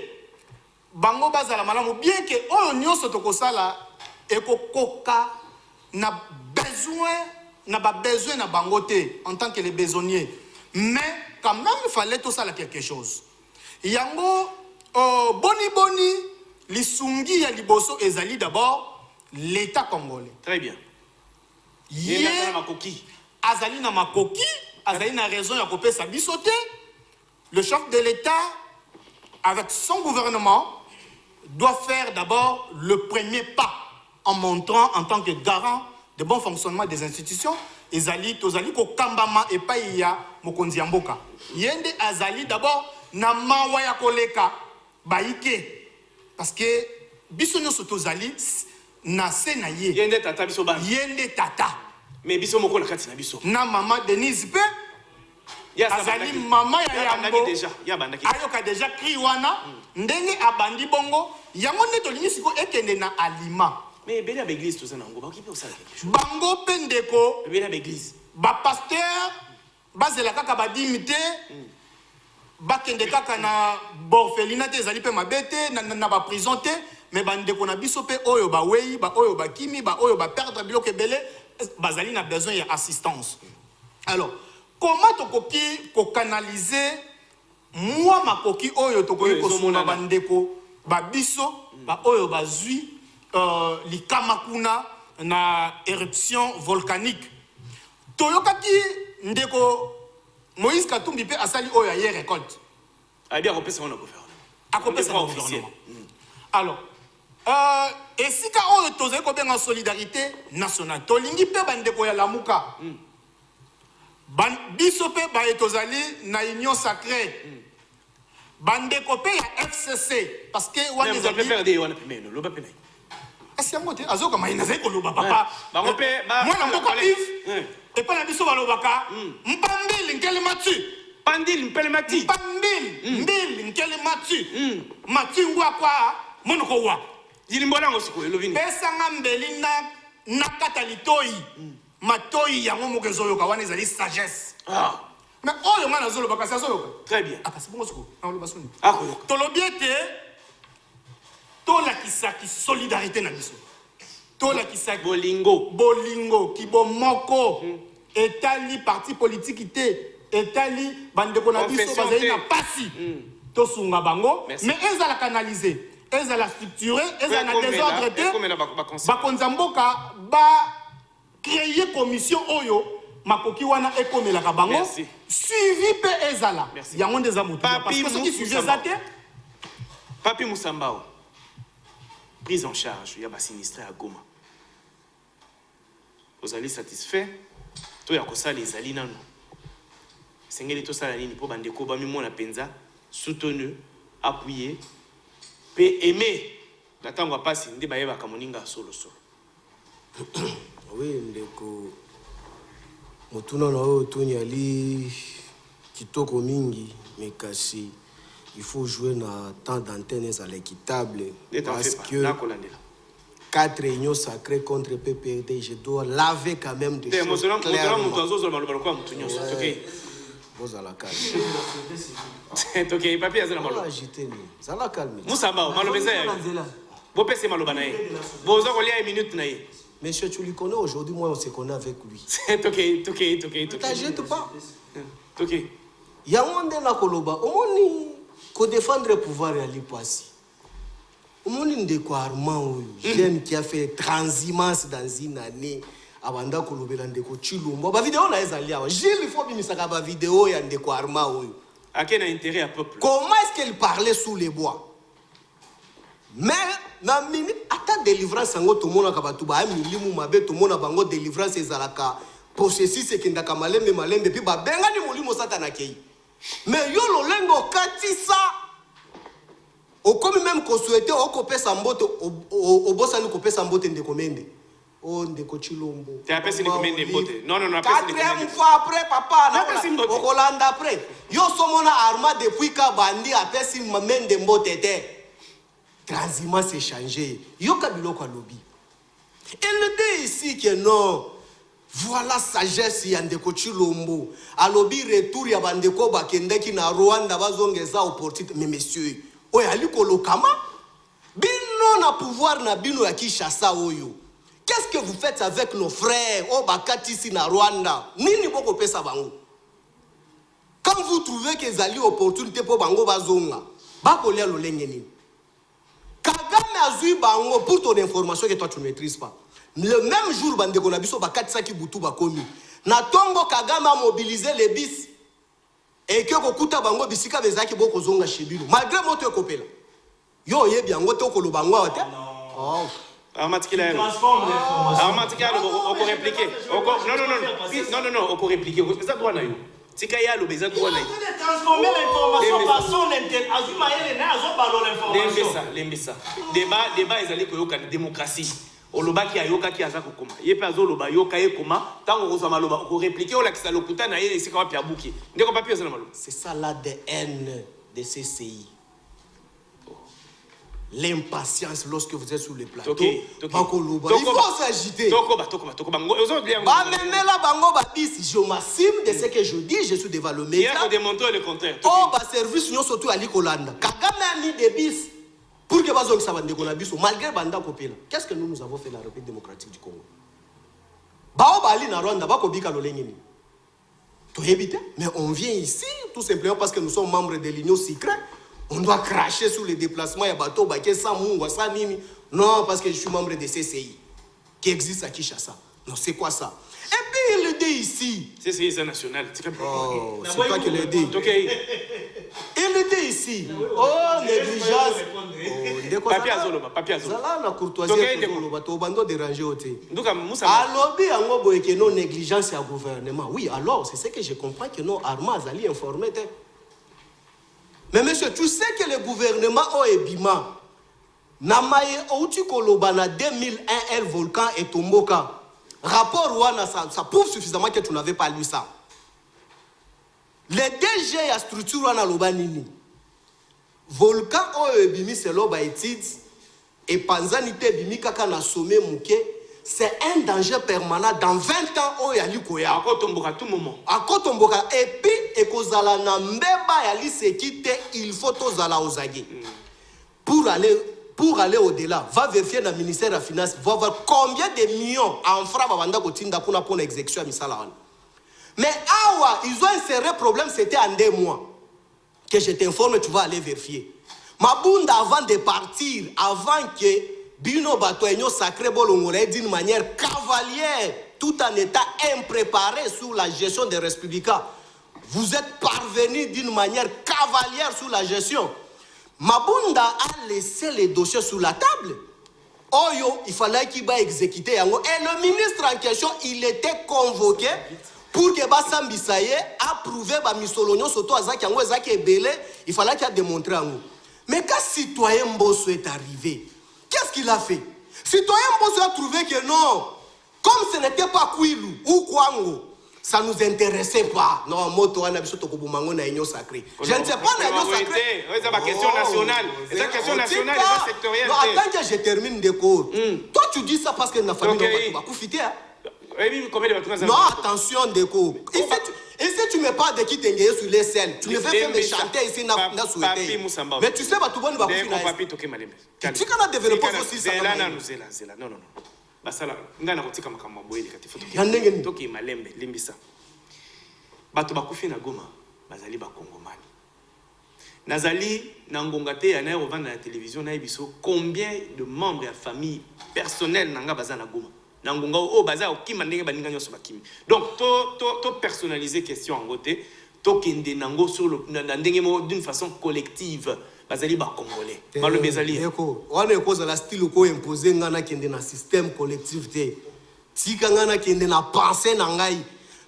bango bazala malamu bien que oyo nyonso tokosala ekokoka na besoin na bango te en tant que les besoiniers, mais quand même il fallait tout ça quelque chose. Yango boni lisungi ya liboso ezali d'abord l'État congolais. Très bien. Ye azali na makoki, azali na raison ya kopesa biso te. Le chef de l'État avec son gouvernement doit faire d'abord le premier pas en montrant en tant que garant de bon fonctionnement des institutions. Ezali tozali ko kambama epai ya mokonzi ya mboka. Yende azali d'abord na mawa ya koleka baike parce que biso nyonso tozali na se na ye. Yende tata biso ba. Yende tata. Mais biso moko na kati na biso. Na maman Denise pe azali mama ya yambo déjà ya bandaki ayoka déjà cri wana ndenge abandi bongo yango nde tolingi siko ekende na alima. Mais beli ya église to sana ngo ba kipe osala quelque chose bango pendeko beli ya église ba pasteur bazela kaka badimité bakende kaka na borfelina te ezali pe mabete na ba prison te mais bandeko na biso pe oyo ba wei ba oyo ba kimi ba oyo ba perdre biloko ebele bazali na besoin ya assistance. Alors comment tokoki ko canaliser moi makoki oyo tokoki ko sona bandeko ba biso ba oyo bazui likama kuna na éruption volcanique toyokaki ndeko Moïse Katumbi pe asali oyo ya récolte a bien repensé on a gouvernement akopesa na gouvernement. Alors esika oyo tozali kobenga solidarité nationale tolingi pe bandeko ya lamuka biso pe baye tozali na union sacrée bandeko pe ya FCC parce que wana ezali perdre wana pe no loba pe na asiango te azoka mai nazali koloba papa bango pe mwana mboka Yves epa na biso balobaka mpambili nkele matu pandil mpele mati mpambili mbili nkele matu matu ngwa kwa monoko wa dilimbola ngo siko elovini pesanga mbeli na kata litoi matoi yango moko ezoyoka wana ezali sagesse. Mais oyo nga nazoloba kasi azoyoka très bien akasi bongo siko naoloba soni akoyoka tolobi ete tolakisaki solidarité na biso tolakisaki bolingo kibomoko etali parti politique te etali bandeko na biso bazali na pasi tosunga bango mais ezala canalisé ezala structuré ezala na désordre te bakonza mboka créer commission oyo makoki wana ekomelaka bango suivi pe ezala yango nde eza motu parce que soki suivi eza te Papi Moussambao prise en charge ya basinistré à Goma vous allez satisfait to ya kosala ezali nano sengeli tosala nini po bandeko bamimona penza soutenu appuyé pe aimé na tango apasi nde bayebaka moninga solo solo. Oui, ndeko motuna na oyo toni ali kitoko mingi mais kasi il faut jouer na temps d'antenne ezala équitable parce que 4 réunions sacrées contre PPRD, je dois laver quand même des choses clairement. Vous allez calmer. Ok, papier à Zalamalo. Agitez-nous. Ça va calmer. Moussamba, Malobézé. Vous pensez Malobanaï. Vous avez une minute. Monsieur, tu lui connais aujourd'hui, moi on se connaît avec lui. C'est ok. Ne t'agite pas. Ok. Il y a un monde dans Koloba. Au moins, qu'on défendre le pouvoir et aller passer. Au moins, une décoirement, jeune qui a fait transhumance dans une année. Abanda kolobela ndeko chilumbo ba vidéo na ezali awa Gilles il faut bimisaka ba vidéo ya ndeko arma oyo a quel intérêt à peuple comment est-ce qu'elle parlait sous les bois mais na mini ata délivrance ngo to mona ka batu ba milimu mabe to mona bango délivrance ezalaka processus ekendaka malembe puis ba benga ni molimo satana kei mais yo lolengo katisa okomi même ko souhaiter okopesa mbote obosani kopesa mbote ndeko mende. Oh, ndeko Chilombo. Tu as appelé combien de bottes? Non. Quatrième fois après, papa. Au Hollande après. Yo somona arma depuis Kabandi appelle mamen de mbotete. Transhumance s'est changé. Yo kabilo kwa lobby. Elle dit ici que non. Voilà sagesse ya ndeko Chilombo. A lobby retour ya bandeko bakendeki na Rwanda bazongeza opportunité. Mais messieurs, oya aliko lokama? Bino na pouvoir na bino ya Kinshasa oyo. Qu'est-ce que vous faites avec nos frères au Bakati ici na Rwanda? Nini boko pesa bango? Quand vous trouvez qu'ils allaient opportunité pour bango bazonga, bakolia lolenge nini? Kagame azui bango pour ton information que toi tu ne maîtrises pas. Le même jour bandeko na biso Bakati saki butu bakomi. Na tongo Kagame a mobilisé les bis. Et que kokuta bango bisika bezaki boko zonga shibino. Malgré moto ekopela. Yo yebi yango te ko lobango ate. Oh. Armatikila on peut répliquer. Non, on peut répliquer. C'est ça droit na yo. Tika ya lo beza droit na yo. Transformer l'information par son intérêt. Azuma ele na azo balo l'information. Lembesa. Débat ezali ko yoka démocratie. Oloba ki ayoka ki aza kokoma. Ye pe azo loba yoka ye koma, tango ko zama loba ko répliquer ola kisa lokuta na ye esika wa pia buki. Ndeko papier ça na malo. C'est ça l'ADN de CCI. L'impatience lorsque vous êtes sur le plateau. Il faut s'agiter. Je m'assume de ce que je dis, je suis devant le média. Hier, on démontre le contraire. Oh, bah, service, nous surtout à l'Icolanda. Kagame a mis des bis pour que Bazong Savande Konabiso, malgré Banda Kopela. Qu'est-ce que nous avons fait dans la République démocratique du Congo? Bao Bali na Rwanda, Bako Bika Lolengini. Tu éviter, mais on vient ici tout simplement parce que nous sommes membres de l'Union secrète. On doit cracher sur les déplacements, il y a bateau, sans mungwa, sans nini. Non, parce que je suis membre de CCI, qui existe à Kinshasa. Non, c'est quoi ça? Et puis il le dit ici. CCI, c'est national. Oh, c'est toi qui le dis. Il le dit ici. Oh, négligence. Papier azoloba, papier azoloba. Zala na courtoisie azoloba, to bando déranger oté. Alobi ango boye que non négligence à gouvernement. Oui, alors c'est ce que je comprends que non Arma azali informé. Mais monsieur, tu sais que le gouvernement au Ebima, Namaye Outi Kolobana 2001, El Volcan et Tomboka. Rapport Ouana, ça prouve suffisamment que tu n'avais pas lu ça. Les DG à structure Ouana Lobanini. Volcan au Ebimi, c'est l'oba étude. Et Panzanite Ebimi Kaka na sommet Mouké. C'est un danger permanent dans 20 ans au Yalikoya. À Kotomboka, tout moment. À Kotomboka. Et puis, Ekozala na mbeba yali sekite, il faut tozala ozagi. Pour aller au-delà, va vérifier dans le ministère de la Finance, va voir combien de millions en francs Babanda Kotinda pour l'exécution à Misalawan. Mais awa, ils ont inséré le problème, c'était en 2 mois. Que je t'informe, tu vas aller vérifier. Mabunda, avant de partir, avant que Bino Batoigno sacré bolongolais d'une manière cavalière, tout en étant impréparé sur la gestion des Républicains. Vous êtes parvenu d'une manière cavalière sur la gestion. Mabunda a laissé les dossiers sur la table. Oyo, il fallait qu'il va exécuter. Et le ministre en question, il était convoqué pour que Bassam Bissaye approuve Bamisolognon, surtout Azaki Ango, Azaki Ebele, il fallait qu'il a démontré en Mais quand citoyen Mbosso est arrivé, qu'est-ce qu'il a fait? Citoyen Mbosso a trouvé que non, Comme ce n'était pas Kwilu ou Kwango, ça ne nous intéressait pas. Non, moto ana biso to kobumango na union sacrée. Je ne sais pas na union sacrée. C'est ma question nationale. C'est une question nationale et pas sectorielle. Non, attends que je termine de cours. Toi tu dis ça parce que na famille va kufiter. Non, attention Déco. Et si tu me parles de qui t'engager sur les scènes, tu me fais me chanter ici na souhaité. Mais tu sais pas tout bon va kufiter. Tu kana développer aussi ça. Non. Basala ngana kotika makambo boyeli kati foto ki malembe limbisa bato bakufi na Goma bazali ba Kongomani nazali na ngonga te ya na revendre la télévision na biso combien de membres ya famille personnelle nanga bazana Goma na ngonga o baza okima ndenge baninga nyoso bakimi donc to personnaliser question en côté to kende nango solo na ndenge mo d'une façon collective bazali ba Congolais malo bezali eko wana cause la style ko imposer ngana kende na système collectif te tika ngana kende na pensée na ngai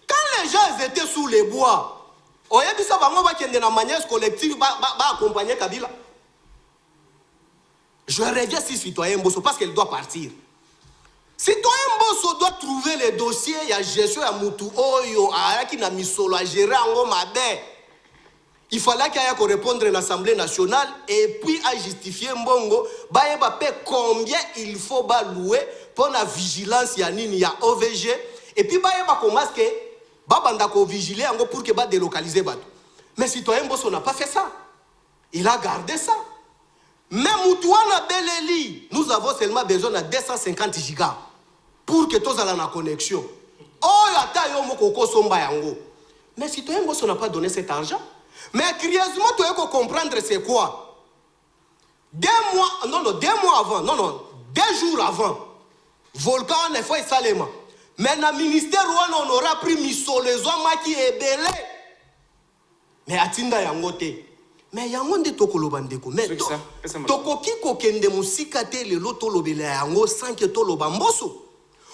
quand les gens étaient sous les bois oyebisa bango ba kende na manière collective ba accompagner Kabila. Je regrette si citoyen Mbosso parce qu'il doit partir. Citoyen Mbosso doit trouver les dossiers ya gestion ya mutu oyo ayaki na misolo a gérer ngo mabe. Il fallait qu'il y ait répondre à l'Assemblée nationale et puis à justifier Mbongo, combien il faut louer pour la vigilance, il y a OVG, et puis comment est-ce que vigiler pour que va délocaliser. Mais citoyen Mbosso n'a pas fait ça. Il a gardé ça. Mais Moutouana Beleli, nous avons seulement besoin de 250 gigas pour que tous aient la connexion. Oh, mais citoyen Mbosso n'a pas donné cet argent. Mais curieusement, tu dois comprendre c'est quoi. 2 mois avant, 2 jours avant, Volcan ne fait pas seulement. Mais le ministère, on aura pris Missolezo qui est belé. Mais Atinda Yangote. Mais Yangonde Tokolobandeko. Mais Tokoki Kokende Musikate le Lotolobele Yango sans que Toloba Mbosso.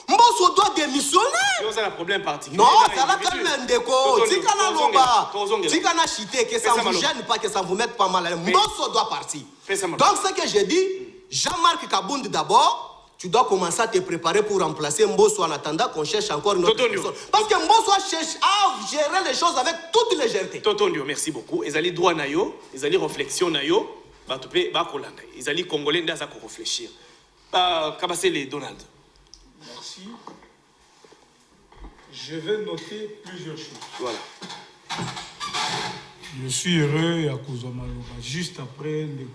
Mbosso doit démissionner. C'est un problème particulier. Non, ça va quand même déco. Tikana Loba. Tikana Chité, que ça ne vous gêne pas, que ça ne vous mette pas mal. Mbosso doit partir. Donc, ce que j'ai dit, Jean-Marc Kabound d'abord, tu dois commencer à te préparer pour remplacer Mbosso en attendant qu'on cherche encore une autre personne. Parce que Mbosso cherche à gérer les choses avec toute légèreté. Totonio, merci beaucoup. Ils allaient droit nayo, ils allaient réflexion nayo, ils allaient congolais dans ça pour réfléchir. Kabassé les Donald. Merci. Je vais noter plusieurs choses. Voilà. Je suis heureux à Kouzamaloba. Juste après le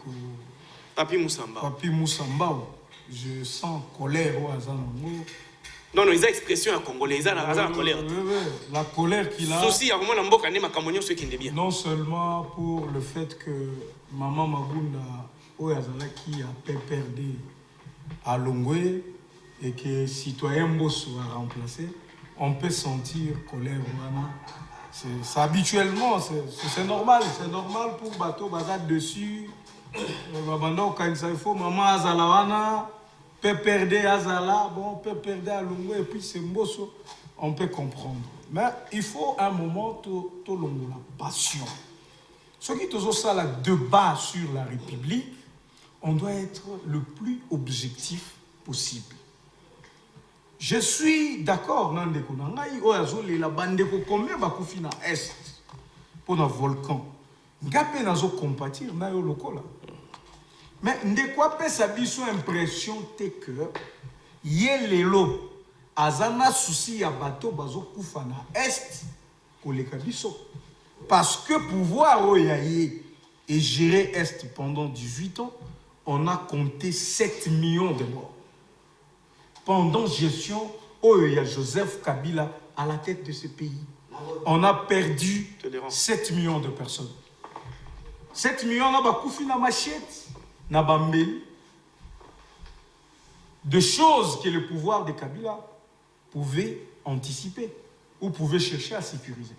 Papi Moussamba. Papi Moussamba, je sens colère au Azanango. Non, ils ont expression en congolais, ils ont la colère. La colère qu'il a. Souci, à comment on a Makamonion, ce qui est bien. Non seulement pour le fait que Maman Magunda, au Azalaki, a perdu à Longwe, et que citoyen Mbosso a remplacé, on peut sentir colère. C'est habituellement, c'est normal. C'est normal pour bateau bazar dessus. Il faut maman Azalawana, peut perdre Azala, bon, peut perdre à Lungo, et puis c'est Mbosso. On peut comprendre. Mais il faut un moment, tout la passion. Ce qui est ça, là, débat sur la République, on doit être le plus objectif possible. Je suis d'accord, Nandeko Nangai, Oazole, la bandeko combien va couper na est pour un volcan. Ngapé nazo compatir na yo lokola. Mais ndeko apé sa biso impression te que yelelo azana souci ya bateau bazo kufa na est koleka biso. Parce que pouvoir oyaye et gérer est pendant 18 ans, on a compté 7 millions de morts. Pendant gestion, il y a Joseph Kabila à la tête de ce pays. On a perdu 7 millions de personnes. 7 millions, on a bakoufi na machette, na bambeli. De choses que le pouvoir de Kabila pouvait anticiper ou pouvait chercher à sécuriser.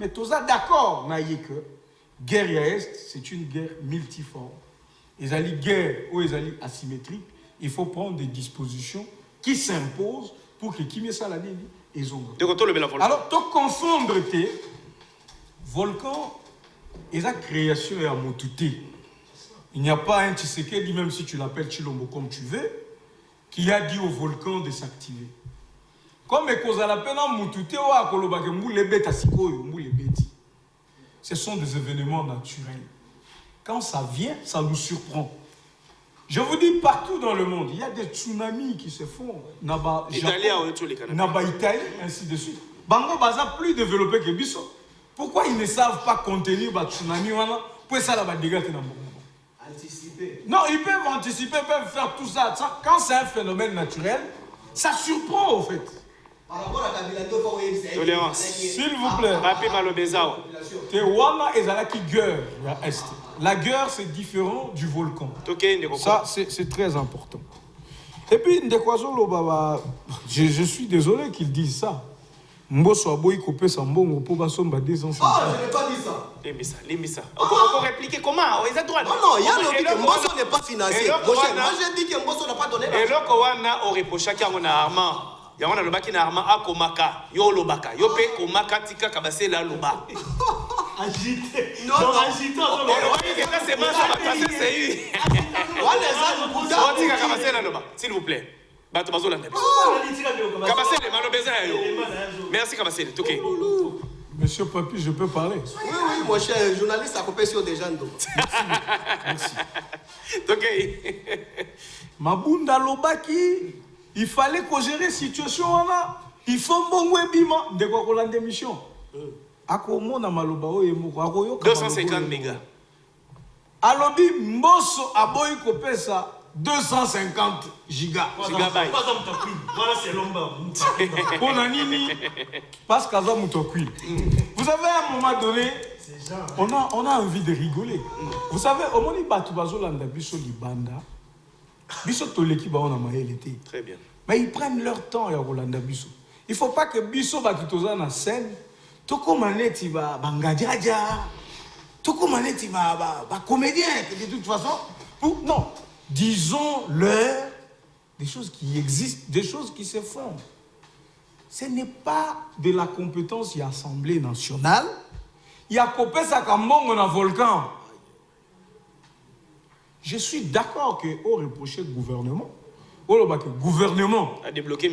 Mais tout ça, d'accord, que guerre à Est, c'est une guerre multiforme. Ils allaient guerre ou ils allaient asymétrique. Il faut prendre des dispositions qui s'imposent pour que qui ça la nini ils ont. Alors, tu confondre tes volcans et la création est à Motouté. Il n'y a pas un Tshisekedi, même si tu l'appelles Chilombo comme tu veux, qui a dit au volcan de s'activer. Comme ekozala pena mutute wa koloba ke mbule beta sikoyo mbule beti. Ce sont des événements naturels. Quand ça vient, ça nous surprend. Je vous dis, partout dans le monde, il y a des tsunamis qui se font. Naba Italie, ainsi de suite. Bango Baza plus développé que Bisso. Pourquoi ils ne savent pas contenir les tsunamis? Pour ça, là, anticiper. Non, ils peuvent anticiper, ils peuvent faire tout ça. Quand c'est un phénomène naturel, ça surprend au fait. Par rapport à Kabila, tolérance. S'il vous plaît. Papi Malobezao. Tewana et Zalaki guerre. La guerre, c'est différent du volcan. Ça, c'est très important. Et puis, Ndekwazolo Baba, je suis désolé qu'ils disent ça. Mboso Aboy Kopé Sambongo pour Basomba 2 ans. Ah, je n'ai pas dit ça. Limbisa. On peut répliquer comment? Ils ont droit. Non, non, il y a l'objet que Mboso n'est pas financier. Moi, j'ai dit que Mboso n'a pas donné l'argent. Et là, on reproche chacun on a armand. Il y a un lobaki na armand à Komaka. Yo lobaka. Yo pe Komaka tika kabase la loba. Agité. Non, non. Agité. C'est moi, ça va passer, c'est eu. S'il vous plaît. Merci Kabasele. Monsieur Papi, je peux parler? Oui, oui, mon cher journaliste, à côté sur des gens. Merci. Mabunda Lobaki, il fallait qu'on gère la situation là. Il faut un bon webima de quoi qu'on a des missions. À comment on a maloba 250 mégas. Alobi Mboso Aboy Kopesa 250 gigabytes. Voilà, c'est l'omba. Parce qu'à ça, vous savez, à un moment donné, on a envie de rigoler. Vous savez, au moment où Batubazo landa biso libanda, biso toleki ba on a maïlité. Très bien. Mais ils prennent leur temps à Rolanda biso. Il ne faut pas que biso bakitoza na scène, toko maneti ba bangadjaja, toko maneti ba comédien de toute façon. Non. Disons-leur des choses qui existent, des choses qui se font. Ce n'est pas de la compétence de l'Assemblée nationale. Il y a copé ça comme bon un volcan. Je suis d'accord qu'on reproche le gouvernement. Le gouvernement a débloqué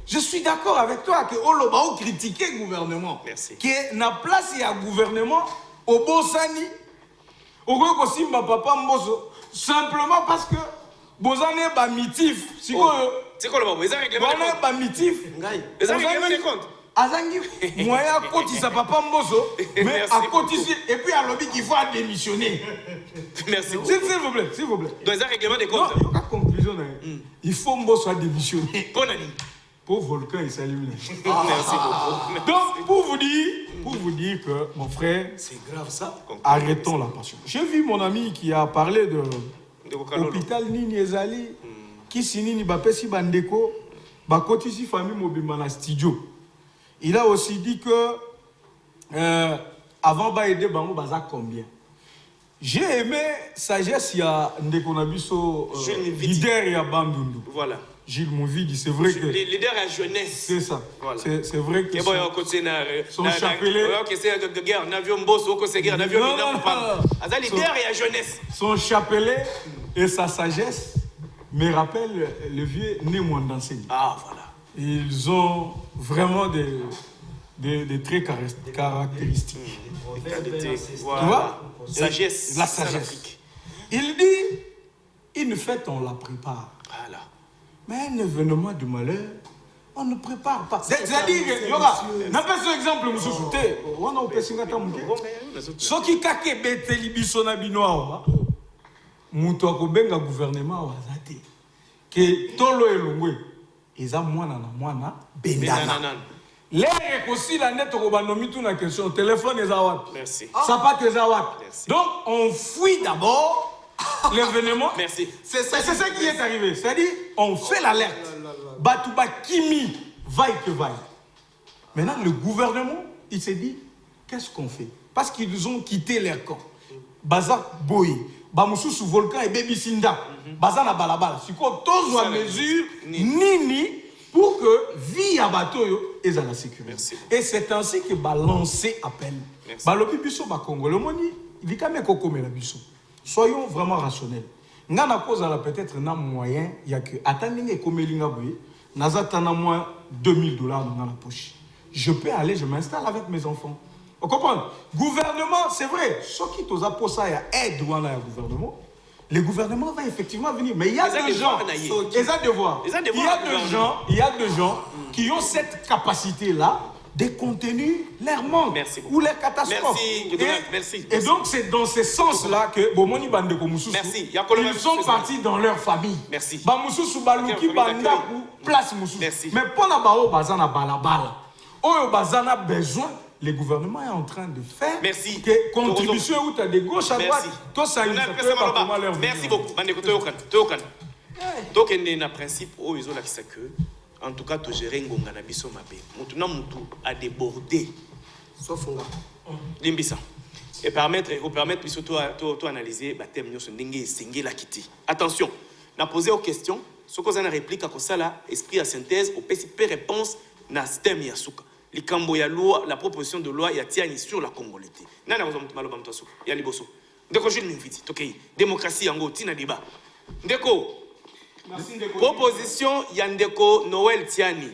je suis d'accord avec toi que on critique le gouvernement. Merci. Que na place il y a gouvernement au Bosani. Au Simba papa Mboso. Simplement parce que Bozane ba mitif. C'est quoi le bon? Ils ont règlement de compte. Ba mitif. Ils ont règlement de compte. Azangi moyen à côté ça papa Mboso, mais à côté et puis à lobby qu'il faut démissionner. Merci. S'il vous plaît, s'il vous plaît. Donc ils ont règlement de compte. Non, la conclusion il faut Mboso démissionner. Bonne année. Pour volcan il s'allume. Merci beaucoup. Donc pour vous dire que mon frère, c'est grave ça. Arrêtons la passion. J'ai vu mon ami qui a parlé de l'hôpital Nini Ezali, qui sinini bapesi bandeko, bakotisi famille mobima na studio. Il a aussi dit que avant ba aider bango baza combien. J'ai aimé sagesse ya ndeko na biso leader ya Bandundu. Voilà. Gilles Mouvidi, c'est vrai que... Les leaders à jeunesse. C'est ça. Voilà. C'est vrai que... Son chapelet... Son chapelet et sa sagesse me rappellent le vieux Némouandanseni. Ah, voilà. Ils ont vraiment des traits caractéristiques. Voilà. Tu vois? Sagesse. La sagesse. Il dit, une fête, on la prépare. Voilà. Mais un événement de malheur, on ne prépare pas. C'est-à-dire, Yoga, n'a pas ce exemple, monsieur Souté. On a un peu de ce qui kake beteli bisona binoa, muto akobenga gouvernement wazate. Que tolo elongwe, eza mwana na mwana bendana. L'air aussi la net au banomi tout la question. Téléphone est à wapi. Merci. Sapat est à wapi. Donc on fuit d'abord. L'événement, merci. C'est ça qui est arrivé. C'est-à-dire, on fait l'alerte. Batouba Kimi, vaille que vaille. Maintenant, le gouvernement, il s'est dit, qu'est-ce qu'on fait? Parce qu'ils ont quitté leur camp. Baza Boy, Bamoussou sous volcan et Baby Sinda. Baza na balabala. C'est quoi? Tous à mesure, nini, pour que vie à bateau et à la sécurité. Et c'est ainsi que balancer appel. Balobi biso ba Congolais moni, il dit quand même qu'on la biso. Soyons vraiment rationnels. Ngana cause à la peut-être un moyen, il y a que attendez comme linga boy, Nazatana moins $2000 dans la poche. Je peux aller, je m'installe avec mes enfants. Vous comprenez? Gouvernement, c'est vrai. Ce qui t'osa pour ça, il y a aide ou un gouvernement. Le gouvernement va effectivement venir. Mais il y a des gens. Il y a des gens qui ont cette capacité-là de contenir leur manque ou leur catastrophe. Merci. Et donc, c'est dans ce sens-là que Bomoni Bandeko Moussou, ils sont partis dans leur famille. Merci. Bamoussou Balouki Bandakou, place Moussou. Mais pour la Bao Bazana Balabala, Oyo Bazana besoin. Le gouvernement est en train de faire que contribution où tu as de gauche à droite. Tout ça, merci beaucoup. Donc, il y a un principe où ils ont l'accès que, en tout cas, tu gères un gonga na biso mabe. Maintenant, mutu a débordé. Sauf là. Limbisa. Et permettre biso to analyser baptême nyoso ndenge sengé la kiti. Attention, na poser aux questions, ce qu'on a une réplique à ça là, esprit à synthèse, au PCP réponse na stem yasuka. La proposition de loi y sur la Congolité. Nana ya liboso. Ndeko je m'invite. OK. Démocratie yango tina débat. Ndeko. Proposition ya ndeko Noël Tiani.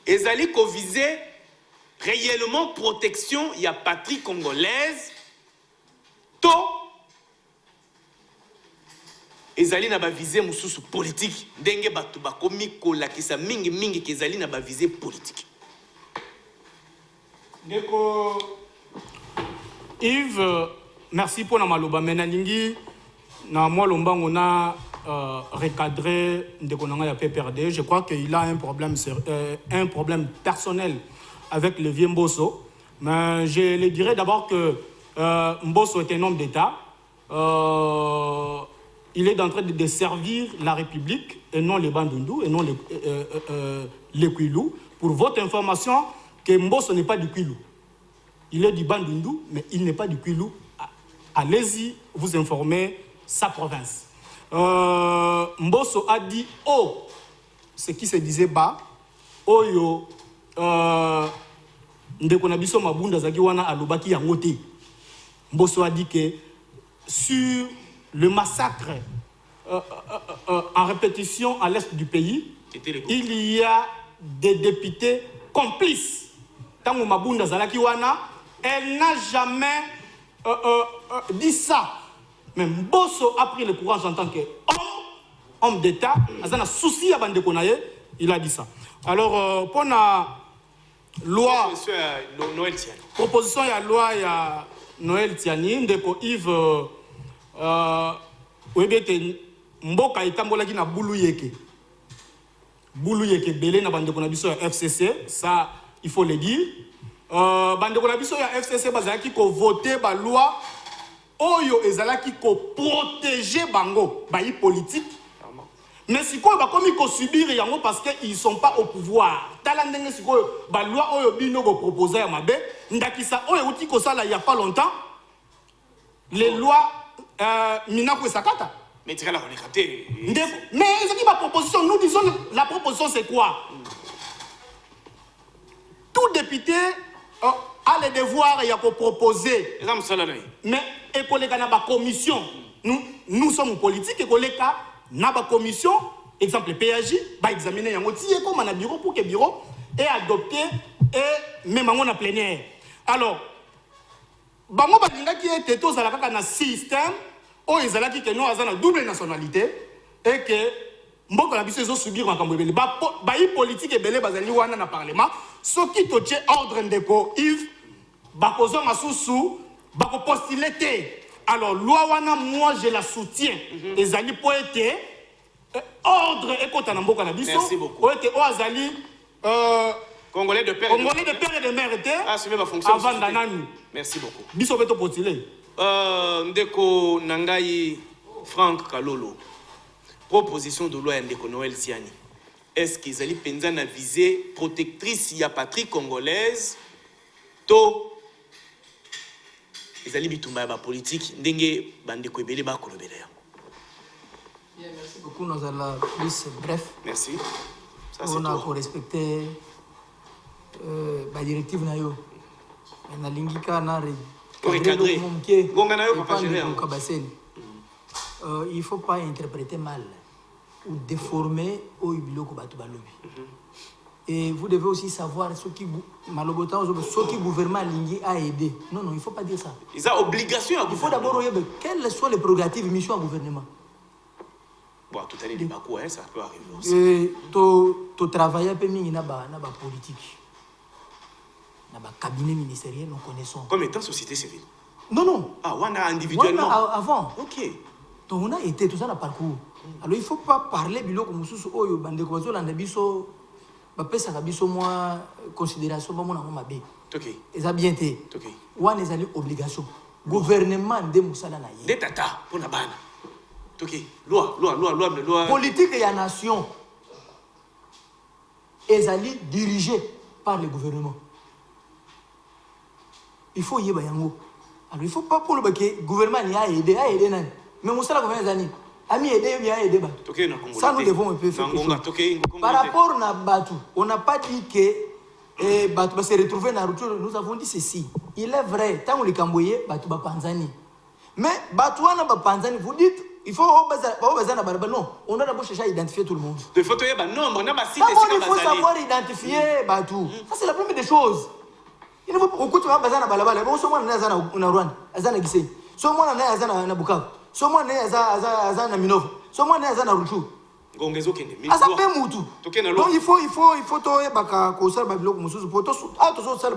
Ezali ko viser réellement protection ya patrie congolaise. To ezali na ba viser mususu politique. Ndenge batu bakomi kolakisa mingi kezali na ba viser politique. Ndeko Yves, merci pour la maloba. Menalingi, na moi lombango na recadré Ndeko Nanga ya PPRD. Je crois qu'il a un problème personnel avec le vieux Mbosso. Mais je le dirais d'abord que Mbosso est un homme d'État. Il est en train de servir la République et non les Bandundu et non les Kwilu. Pour votre information, que Mbosso n'est pas du Kwilu. Il est du Bandundu, mais il n'est pas du Kwilu. Allez-y, vous informer sa province. Mbosso a dit ce qui se disait bas, Oyo, Ndeko na biso mabunda zaki wana alobaki yangote. Mbosso a dit que sur le massacre en répétition à l'est du pays, il y a des députés complices. Tango Mabunda Zalaki Wana, elle n'a jamais dit ça. Mais Mbosso a pris le courage en tant qu'homme d'État, Azana souci à Bandekonaye, il a dit ça. Alors, pour la loi. Proposition de loi ya Noël Tiani, Ndeko Yves, Mboka Itambolaki na Boulou Yeke. Boulou Yeke Belé na Bandeko na biso ya FCC, ça. Il faut le dire. Bandeko na biso ya FCC bazalaki ko voter ba loi oyo ezalaki ko protéger bango ba politique. Mais sikoyo ba komi ko subir yango parce que ils sont pas au pouvoir. Tala ndenge sikoyo ba loi oyo bino ko proposer ya mabe ndakisa oyo uti ko sala il y a pas longtemps. Les lois minako esakata. Mais tu la renégater. Mais c'est pas proposition, nous disons la proposition c'est quoi? Tout député a le devoir de proposer. Mais et pour les commission, nous sommes politiques et pour les cas, na commission, exemple PAJ, va examiner un comme un bureau pour que le bureau est adopté et même en plénière. Alors, bango balinga qui est tous à la système, ou ils ont dit que nous avons une double nationalité et que Mboko na biso ezo subir makambo ebele ba politique ebele bazali wana na parlement soki totie ordre ndeko Yves bakozo masusu bako postuler té. Alors loi wana moi je la soutiens ezali po ete ordre ekota na mboka na biso po ete o azali Congolais de père et de mère était assumer ma fonction avant danani. Merci beaucoup. Biso beto postuler ndeko Nangai Franck Kalolo. Proposition de loi Ndeko Noël Tiani. Est-ce qu'ils allaient penser à viser protectrice ya patrie congolaise to ils allaient bitumba ba politique ndenge bandeko ebele ba kolobela yango. Merci beaucoup, nous allons plus bref. Merci. Ça c'est on a tout. pour respecter la directive na yo. Na lingika na recadrer. Gonga na yo papa général. Il ne faut pas interpréter mal. ou déformer au biloko bato balobi. Et vous devez aussi savoir ce qui gouvernement a aidé. Non, non, il ne faut pas dire ça. Ils ont obligation à il faut d'abord regarder quelles sont les prérogatives mission au gouvernement. Bon, tout à l'heure, les Bakou, ça peut arriver aussi. Tu travailles un peu dans la politique. Dans le cabinet ministériel, nous connaissons. Comme étant société civile? Non, non. Ah, on a individuellement. Avant. Ok. Donc on a été tout ça dans le parcours. Alors il ne faut pas parler de comme si on bande ko zo landa biso ba pesa ka biso moi considération ba mona ma be. OK. Eza bien té. OK. Wan ezali obligation. Gouvernement de musala na ye. Des tata pour na bana. OK. Loi. Politique et la nation ezali dirigé par le gouvernement. Il faut y yango. Alors il ne faut pas pour le gouvernement a aidé nan. Mais musala gouvernement zani. Ami aidé bien aidé ba. Ça nous devons un peu faire. Par rapport à Batu, on n'a pas dit que Batu va se retrouver dans la rupture. Nous avons dit ceci. Il est vrai, tant que les Camboyais, Batu va Panzani. Mais Batu va Panzani, vous dites, il faut non, on a d'abord cherché à identifier tout le monde. Il faut savoir identifier Batu. Ça c'est la première des choses. Il ne faut pas beaucoup de bazana balabala. Bon, someone na zana na Rwanda, azana Gisenyi. Someone na zana na Bukavu. Someone na azana Minova. Someone na azana Ruchu. Gongezo kende. Azape mutu. Donc il faut toye baka ko sala babiloko mususu poto to sala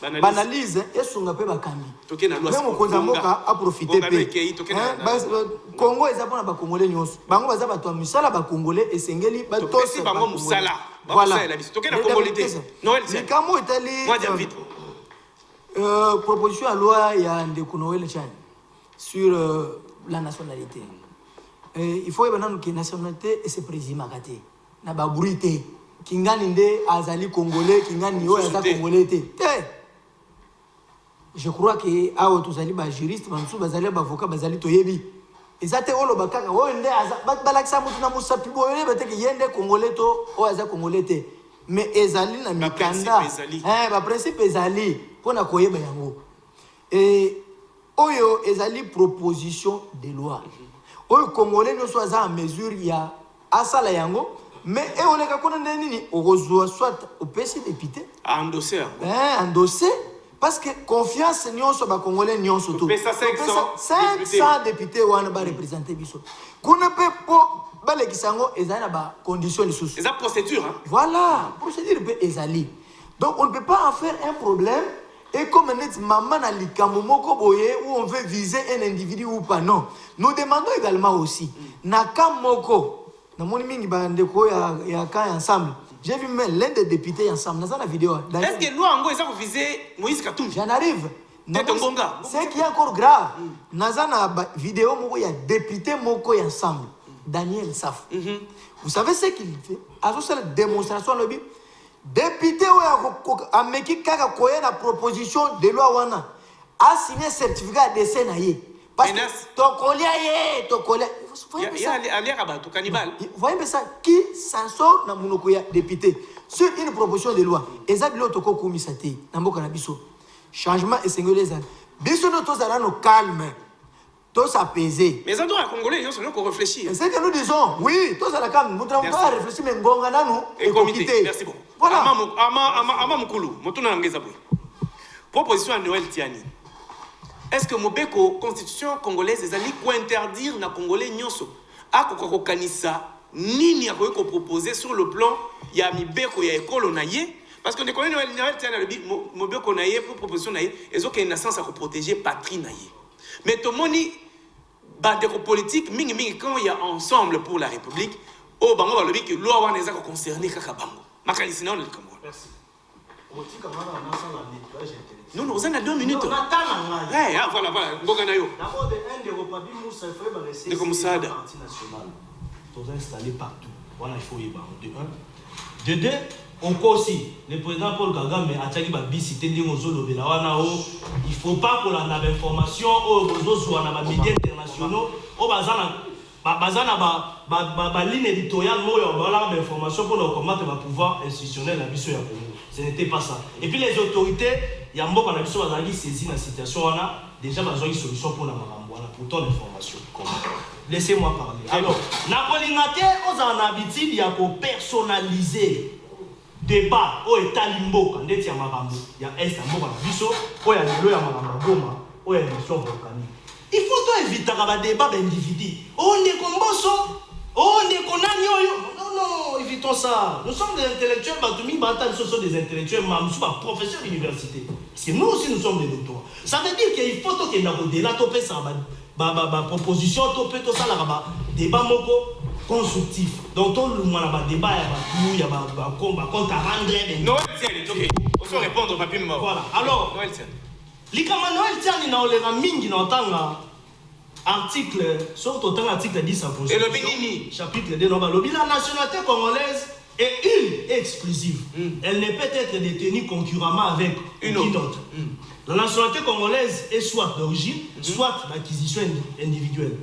banalise esunga pe bakambi. Tokena loi. Même ko zamoka a profiter pe. Congo ezapona ba Congolais nyonso. Bango baza bato misala ba Congolais esengeli ba tosi bango musala. Voilà. Tokena Congolais. Noël c'est. Kamo etali. Moi j'aime vite. Proposition à loi il y a Ndeko Noël Chan sur la nationalité. Il faut que la nationalité et se présume à gâter. Na ba bruité. Kingani nde azali congolais, kingani yo azali congolais té. Je crois que awo tozali ba juriste, ba msu bazali ba avocat bazali toyebi. Ezate olo bakaka wo nde balakisa mutu na musapi boyele bateke yende congolais to o azali congolais té. Mais ezali na mikanda. Ba principe ezali pona koyeba yango. Et oyo ezali proposition de loi. Oyo Congolais ne soit en mesure ya asala yango, mais on est quand on est nini soit au PC député endosser. Endosser parce que confiance nyon so ba Congolais nyon so tout. 500 députés wana ba représenter biso. Kuna pe po ba le kisango ezana ba conditions de sous. Eza procédure hein. Voilà, procédure pe ezali. Donc on ne peut pas en faire un problème. Et comme maman a likambo moko boye où on veut viser un individu ou pas, non. Nous demandons également aussi, nakam moko, na moni mingi bande ko ya ka ensemble. J'ai vu même l'un des députés ensemble dans la vidéo. Est-ce que loi ngo eza ko viser Moïse Katumbi? J'en arrive. Ce qui est encore grave, nazana vidéo moko ya député moko ensemble. Daniel Saf. Vous savez ce qu'il fait? À cette démonstration lobby. Député a meki kaka koye na proposition de loi wana a signé certificat de décès na ye parce que to kolia voyez ça qui s'en sort na munoko ya député sur une proposition de loi ezabilo to ko komisate na mboka na biso changement et singulaire biso no to zala no calme to s'apaiser mais ça doit congolais ils sont là pour réfléchir c'est que nous disons oui to zala calme nous devons pas réfléchir mais ngonga nanu et comité merci beaucoup. Voilà. Ama mukulu, motuna ngeza boy. Proposition à Noël Tiani. Est-ce que Mobeko constitution congolaise ezali ko interdire na congolais nyonso akoko kanisa nini akoyeko proposer sur le plan ya mibeko ya ekolo na ye parce que Noël Tiani le Mobeko na ye pour proposition na ye ezoka une naissance à protéger patrie na ye. Mais tomoni bandeko politique mingi quand il y a ensemble pour la République au bango ba lobi que loi wana ezaka concerner kaka bango. Merci. Non, on a 2 minutes. Voilà. D'abord, un des repas Moussa, il faut rester parti national. Tous installés partout. Voilà, il faut y avoir de 1. De 2, on aussi, le président Paul Kagame a dit que il ne faut pas qu'on ait l'information aux médias internationaux, aux ligne éditoriale, l'information pour le combattre le pouvoir institutionnel à Bissau. Ce n'était pas ça. Et puis les autorités, il y a un moment où on a saisi la situation, on a déjà besoin d'une solution pour la maman. Voilà, pour ton information. Laissez-moi parler. Alors, Nakolingate, on a l'habitude de personnaliser débat au Etalimbo, quand il y a Marambo, il y a Estambo, Biso, il y a Nilo, il y a Marambo, il y a l'émission volcanique. Il faut éviter un débat d'individus. On est comme Bosso, on est comme Nagno. Non, évitons ça. Nous sommes des intellectuels, nous sommes des intellectuels, nous sommes professeurs d'université. Parce que nous aussi, nous sommes des doctorats. Ça veut dire qu'il faut que nous avons topé ça, proposition, topé tout ça, débat constructif. Donc, on a un débat, il y a un compte à rendre. Noël tient, ok. On peut répondre, papi. Voilà. Alors, Noël tient. Likama Noël tient, il y a un mingi dans article, surtout dans l'article 10 à Et le Bénini. Chapitre 2, la nationalité congolaise est une exclusive. Elle ne peut être détenue concurremment avec une autre. La nationalité congolaise est soit d'origine, soit d'acquisition individuelle.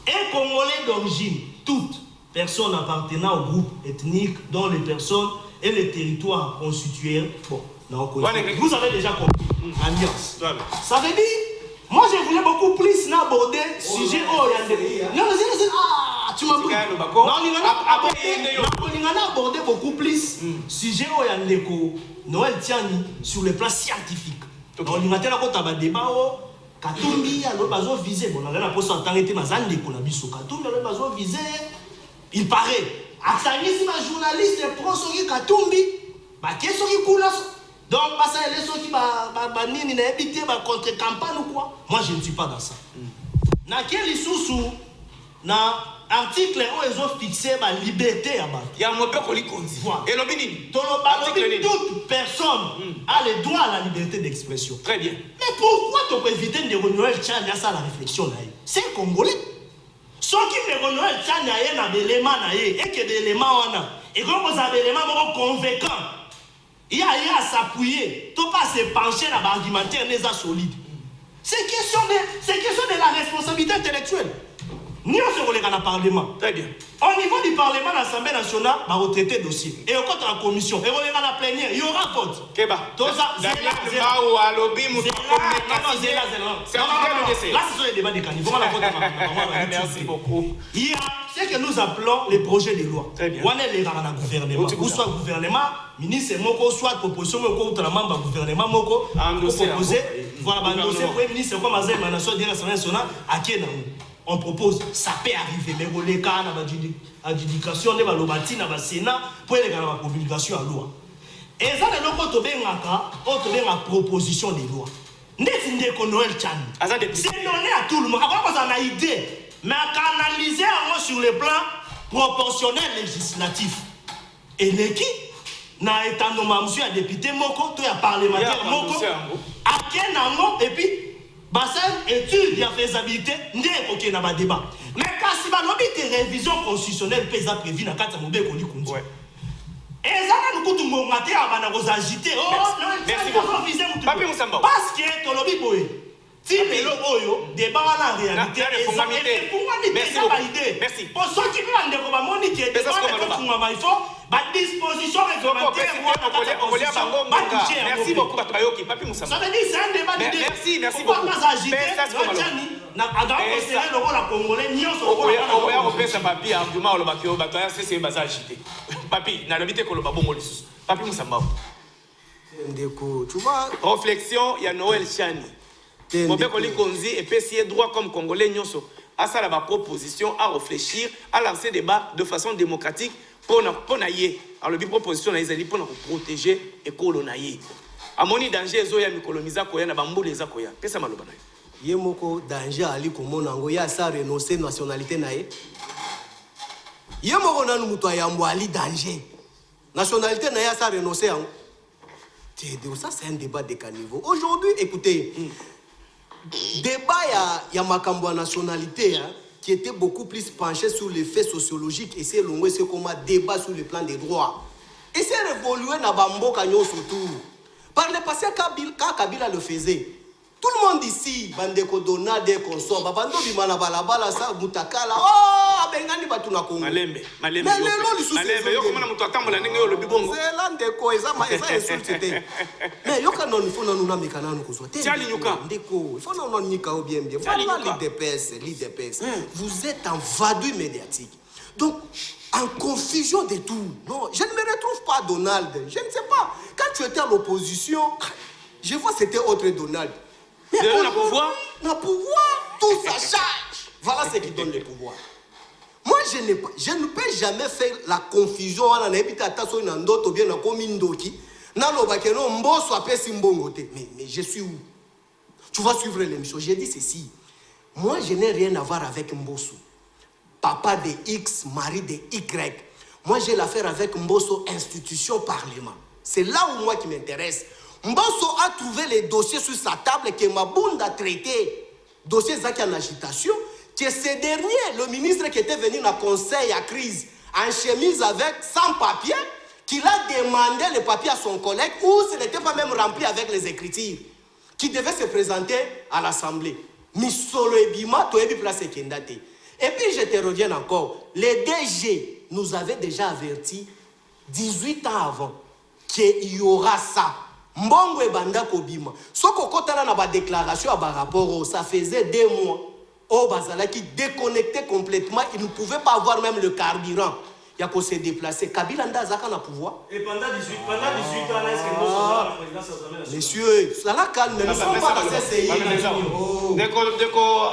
Un Congolais d'origine, toute personne appartenant au groupe ethnique dont les personnes et les territoires constitués. Bon, vous avez déjà compris. Alliance. Ça veut dire, moi je voulais beaucoup plus aborder sujet. Non, tu m'as pris. Non, on a abordé beaucoup plus sujet Noël Tiani sur le plan scientifique. Donc, on a un débat. Katumbi a besoin de viser. Bon, on a la poste en tant que Mazande qu'on a biso. Katumbi a besoin de viser. Il paraît. Aksanisme journaliste prend son Katumbi. Bah qu'est-ce qui coule là? Donc parce que les gens qui va nini na habité va contre campagne ou quoi? Moi je ne suis pas dans ça. Na quel sous na article où ils ont fixé la liberté à bas. Il y a un mot qu'on lit comme ça. Et l'obéni. Toute personne a le droit à la liberté d'expression. Très bien. Mais pourquoi tu peux éviter de renouveler le Tchad à ça la réflexion là? C'est Congolais. Ceux qui ne renouvelent le Tchad à des éléments et que des éléments et comme vous avez des éléments convaincants, il y a à s'appuyer, tu pas se pencher dans l'argumentaire n'est pas solide. C'est question de la responsabilité intellectuelle. Nous sommes dans le Parlement. Très bien. Au niveau du Parlement, l'Assemblée nationale va retraiter le dossier. Et au côté de la commission, et on est dans la plénière, il y aura vote. Keba. Tout ça, c'est là, ce sont les débats des caniveaux. Merci beaucoup. Il y a ce que nous appelons les projets de loi. Très bien. On est les gouvernement. Ou soit gouvernement, ministre Moko, soit proposition Moko, ou membre gouvernement Moko, proposer, voilà, endosser, premier ministre, comme Azem, la nation de l'Assemblée nationale, à qui on propose, ça peut arriver, mais on les cas adjudication de la Sénat pour les la publication à loi. Et ça, c'est une proposition de loi. C'est donné à tout le monde. Après, on a une idée, mais à canaliser sur le plan proportionnel législatif. Et l'équipe n'a été nommé monsieur député Moko, tout parlementaire Moko, à quel moment, et puis, bassin étude de faisabilité n'est aucun débat. Mais quand si une révision constitutionnelle peut être prévue dans 4 mois, et ça nous coûte mon matin avant de agiter. Oh, merci beaucoup. Papi Moussamba. Parce que tu l'as dit, si le débat en réalité, merci beaucoup. Merci. Pour ceux qui veulent découvrir mon idée, il faut disposition réglementaire. Merci beaucoup, Papi Moussamba. Ça veut dire c'est un débat d'idées. Merci beaucoup. Papi, na l'habité que le babo molis. Papi Moussamba. Tu vois. Réflexion, il y a Noël Chani. Mobé Koli Konzi et PCA droit comme Congolais Nyonso. À ça, la proposition à réfléchir, à lancer débat de façon démocratique pour naïe. Alors, la proposition naïe, pour nous protéger et coloniser. À mon danger, Zoya Mikolomisa Koya, na bambou les Akoya. Qu'est-ce que ça m'a dit? Yemoko danger ali komonango ya sa renoncer nationalité nae. Yemoko nanu muto ayambo ali danger. Nationalité nae ya sa renoncer en. Ça c'est un débat de caniveau. Aujourd'hui, écoutez, débat ya makambo nationalité qui était beaucoup plus penché sur les faits sociologiques et c'est longue c'est comme un débat sur le plan des droits. Et c'est révolué na bambo kanyo surtout. Par le passé quand Kabila le faisait. Tout le monde ici, bandeko Donald et consort, babando bimana balabala sa mutakala. Oh, bengani batuna Congo. Malembe. Mais les lois du Malembe, yo comment mutu atambola ndenge yo lobi bongo. C'est landeko eza insulte te. Mais yo kana il faut nous na mikana nous kozwa. Tiali nyuka. Ndeko, il faut nous nika bien bien. Voilà l'IDPS. Vous êtes en vadrouille médiatique. Donc en confusion de tout. Non, je ne me retrouve pas Donald. Je ne sais pas. Quand tu étais à l'opposition, je vois c'était autre Donald. Mais on a pouvoir. On a pouvoir, tout ça change. Voilà ce qui donne le pouvoir. Moi, je ne peux jamais faire la confusion. Mais je suis où? Tu vas suivre l'émission. J'ai dit ceci. Moi, je n'ai rien à voir avec Mbosso. Papa de X, mari de Y. Moi, j'ai l'affaire avec Mbosso, institution, parlement. C'est là où moi qui m'intéresse. Mbosso a trouvé les dossiers sur sa table que Mabound a traité. Dossier Zaki en agitation. Que ce dernier, le ministre qui était venu dans le conseil à crise, en chemise avec, sans papier, qu'il a demandé le papier à son collègue, ou ce n'était pas même rempli avec les écritures, qui devait se présenter à l'Assemblée. Misolo Ebima, Toebi Place Kendate. Et puis je te reviens encore. Les DG nous avaient déjà averti 18 ans avant qu'il y aura ça. Mbongo et Banda Kobima. Ce qu'on a dans la déclaration à rapport, ça faisait 2 mois. Oh, Bazala qui déconnectait complètement, il ne pouvait pas avoir même le carburant. Il y a qu'on s'est déplacé. Kabila Ndazaka n'a pouvoir. Et pendant 18 ans, est-ce que nous sommes la présidence de messieurs, ça la calme, nous ne sommes pas dans ces CCI. Déco,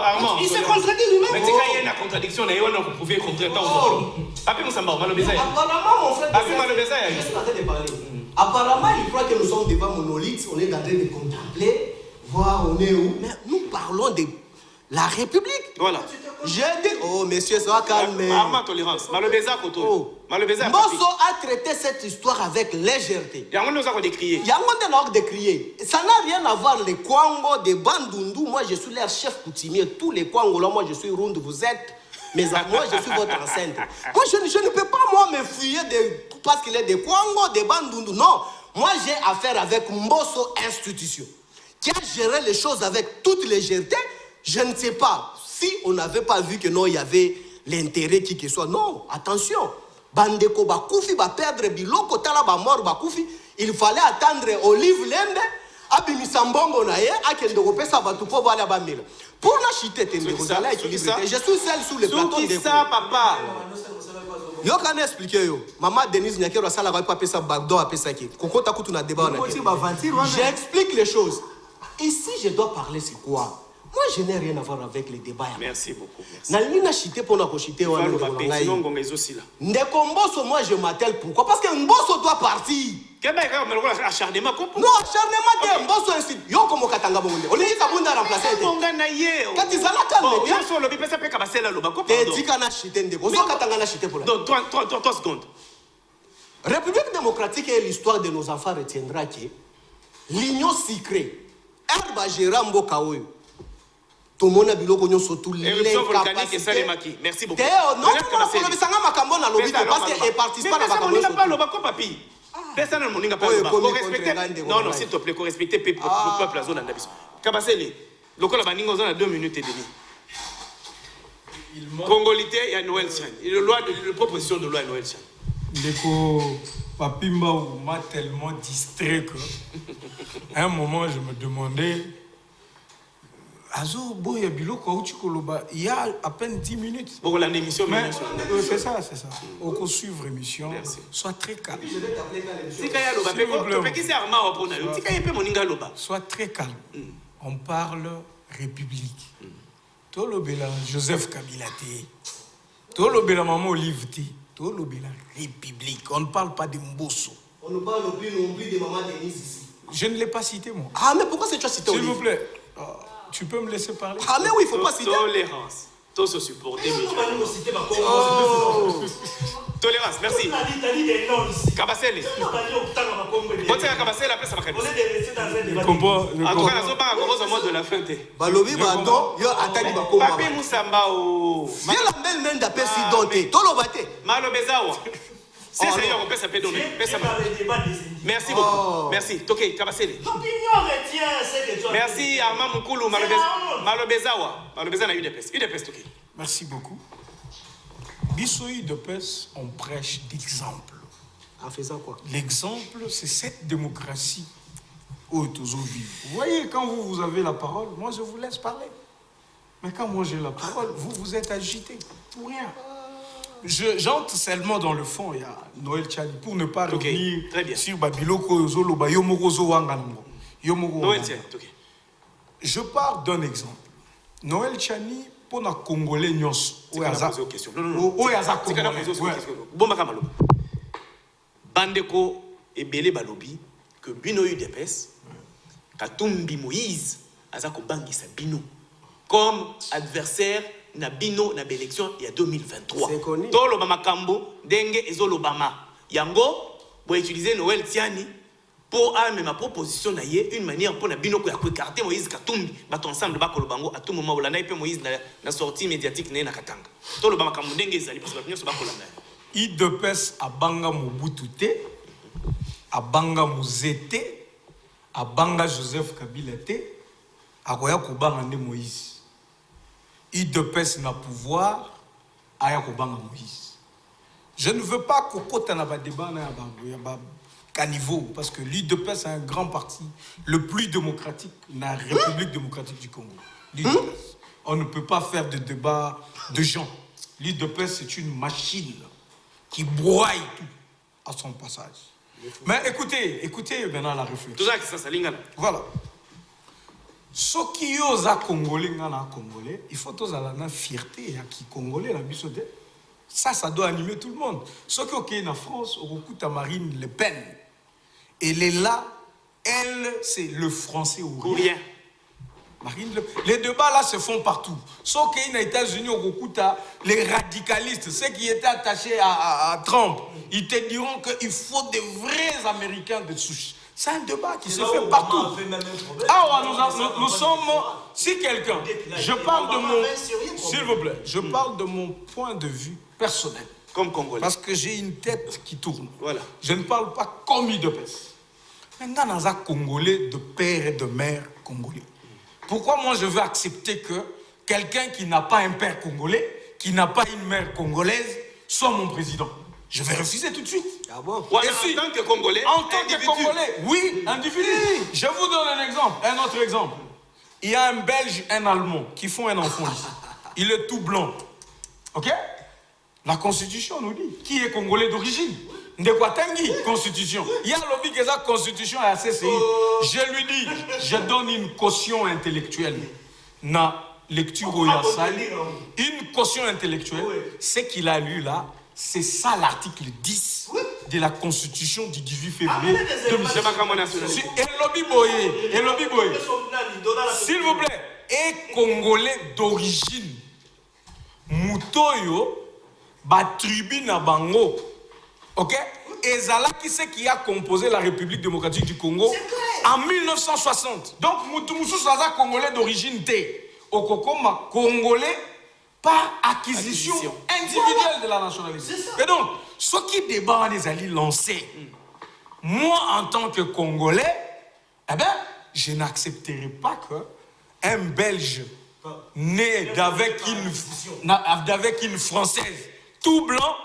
Armand. Il s'est contredit lui-même. Mais il y a une contradiction, vous pouvez contredire. Apparemment, mon frère, je suis en train de parler. Apparemment, il croit que nous sommes devant monolithe, on est en train de contempler, voir on est où. Mais nous parlons de la République. Voilà. J'ai dit, oh messieurs, ça va calmer. Armand tolérance. Malobeza Koto. Oh. Mbosso a traité cette histoire avec légèreté. Il y a un monde de crier. Il y a un monde de crier. Ça n'a rien à voir les Kwango, des Bandundu. Moi, je suis leur chef coutumier. Tous les Kwango, là, moi, je suis Rundu. Vous êtes mes amis. Moi, je suis votre enceinte. Moi, je ne peux pas, moi, me fuir parce qu'il est des Kwango, des Bandundu. Non. Moi, j'ai affaire avec Mbosso Institution, qui a géré les choses avec toute légèreté. Je ne sais pas si on n'avait pas vu que non, il y avait l'intérêt qui que soit. Non, attention. Bandeko Bakoufi va perdre biloko tala ba mort Bakoufi. Il fallait attendre Olive Lembe, Abimisambongo naye, akende kopesa batu po bala bamila. Pour la chité tende kozala équilibré. Je suis celle sous le plateau de ça papa. Yo kan expliquer yo. Maman Denise Nyakero sala va pas pesa bagdo a pesa ki. Kokota kutu na débat na. J'explique les choses. Ici je dois parler c'est quoi? Moi, je n'ai rien à voir avec les débats. Merci beaucoup. Nalina chité pour la chité. Ndeko Mbosso, moi, je m'attelle pourquoi? Parce que Mbosso doit partir. Acharnement. Non, acharnement, Mbosso ainsi. Yo, comme au Katanga Bonde. On est à remplacer. Quand ils allaient calmer bien. T'es dit qu'on a chité Ndeko. On a chité pour la. Donc, 3 secondes. République démocratique et l'histoire de nos enfants retiendra que l'union sacrée, Herba Gérambo Kaoyo. Tout le monde a biloko nyonso tout l'incapacité. Merci beaucoup. Non, parce que participe à la personne ne non, s'il te plaît, respecter le peuple à zone d'Abisso. Kabasele, le col a 2 minutes et demie. Congolité, il y a Noël Chan. La proposition de loi Noël Chan. Ndeko Papimba m'a tellement distrait que à un moment je me demandais Azo Boya Biloko il y a à peine 10 minutes. Pour l'émission, c'est ça. On peut suivre l'émission. Sois très calme. Sois très calme. On parle République. Tolobela Joseph Kabila Tolobela Maman Olive Tolobela République. On ne parle pas de Mbosso. On ne parle plus non plus de Maman Denise ici. Je ne l'ai pas cité moi. Ah mais pourquoi c'est toi cité S'il vous plaît. Tu peux me laisser parler? Ah mais oui, il ne faut pas citer. Tolérance. Tous se supporter. Tolérance, merci. Kabasele. Kabasele, après ça va comprends. En tout cas, la mot de la fin. Balobi, Badon, yo atali bakoma. Papi Moussamba. Viens la belle main d'appel si donté. Tolobate. Malobezawa. C'est ça, on peut s'appeler donner. Merci beaucoup. Merci. Toké, Kabasele. L'opinion retient ce que tu as. Merci, Armand Moukoulou, Malobezawa. Malobeza a eu des pestes. Toké. Merci beaucoup. Bissoï de PES, on prêche d'exemple. En faisant quoi? L'exemple, c'est cette démocratie où vous vivez. Vous voyez, quand vous avez la parole, moi je vous laisse parler. Mais quand moi j'ai la parole, vous êtes agité pour rien. J'entre seulement dans le fond, il y a Noël Tchani, pour ne pas revenir sur Babiloko Zoloba, Yomorozo Wangango. Noël Tchani, ok. Je pars d'un exemple. Noël Tchani, pour les Congolais, nous posé aux questions. Non. Bandeko et Belé Balobi, que Bino UDPS, Katumbi Moïse, Azako Bangisa Bino, comme adversaire na Bino na l'élection il y a 2023. C'est connu. Tolo Bamakambo, Dengue et Zolobama. Yango, pour utiliser Noël Tiani pour amener ma proposition na une manière pour na Bino ko écarter Moïse Katumbi, bat ensemble ba Kolobango à tout moment où la naïpe Moïse na sortie médiatique na Katanga. Tolo Bamakambo Dengue Zali parce que nous ba Kolanda. IDPS a banga Mobutu te, a banga Mouzete, a banga Joseph Kabila te, a koya kobanga ne Moïse. IDPS n'a pouvoir, a ya kobanga Moïse. Je ne veux pas qu'on côte na ba débat na ba caniveau parce que l'IDPS est un grand parti, le plus démocratique, la République démocratique du Congo. L'IDPS. On ne peut pas faire de débat de gens. L'IDPS c'est une machine qui broie tout à son passage. Mais écoutez maintenant la réflexion. Tout ça, c'est ça, Lingala. Voilà. Ce qui est à Congolais, il faut tous avoir la fierté à qui Congolais, la bisote. Ça doit animer tout le monde. Ce qui est en France, on écoute à Marine Le Pen. Elle est là, elle, c'est le français ou rien. Marine Le Pen. Les débats là se font partout. Sauf qu'il y a aux États-Unis, on écoute les radicalistes, ceux qui étaient attachés à Trump, ils te diront qu'il faut des vrais Américains de souche. C'est un débat qui se fait partout. Ah, nous sommes. Si quelqu'un, je parle de mon. S'il vous plaît, je parle de mon point de vue personnel. Comme Congolais. Parce que j'ai une tête qui tourne. Voilà. Je ne parle pas comme IDPS. Maintenant, nous sommes Congolais de père et de mère congolais. Pourquoi moi je veux accepter que quelqu'un qui n'a pas un père congolais, qui n'a pas une mère congolaise, soit mon président? Je vais refuser tout de suite. Ah bon? Ouais, en tant que Congolais. En tant que Congolais, oui, individu. Je vous donne un exemple, un autre exemple. Il y a un Belge, un Allemand qui font un enfant ici. Il est tout blanc. Ok? La Constitution nous dit qui est Congolais d'origine. Ndekwatangi, Constitution. Il y a lobby que la Constitution est assez CCI. Je lui dis, je donne une caution intellectuelle. Na lecture au Yassali. Une caution intellectuelle. Ce qu'il a lu là, c'est ça l'article 10 de la Constitution du 18 février 2007. Et lobby boye. S'il vous plaît, et Congolais d'origine. Mutoyo, ba tribu na bango. Ok? Et Zala, qui c'est qui a composé la République démocratique du Congo en 1960. Donc, Moutoumoussou Saza, Congolais d'origine T. Okokoma, Congolais par acquisition individuelle de la nationalité. Et donc, ce qui débat les alliés lancés, moi en tant que Congolais, eh ben, je n'accepterai pas qu'un Belge né d'avec une Française tout blanc,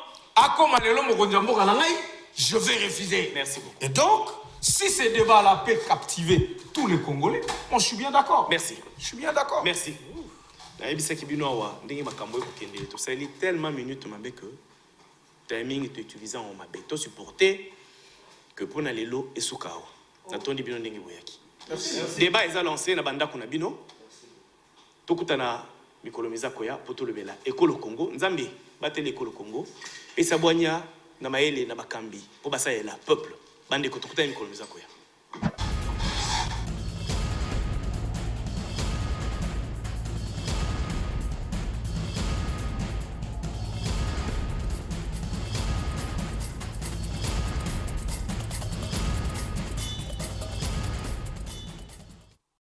je vais refuser. Merci beaucoup. Et donc, si ce débat-là peut captiver tous les Congolais, moi je suis bien d'accord. Merci. Je suis bien d'accord. Merci. Naïbisaki bino awa ndenge makambo ekokendele to sali tellement minutes mabe que timing to utiliser en mabe to supporter que pour na lelo esuka awa natondi bino ndenge boyaki. Débat eza lancé na banda kuna bino tokutana mikolo mizako ya poto lebela ekolo Congo nzambe batele ekolo Congo pesa bwanya na maele na bakambi po basalela peuple bande ko tokutana mikolo mizako ya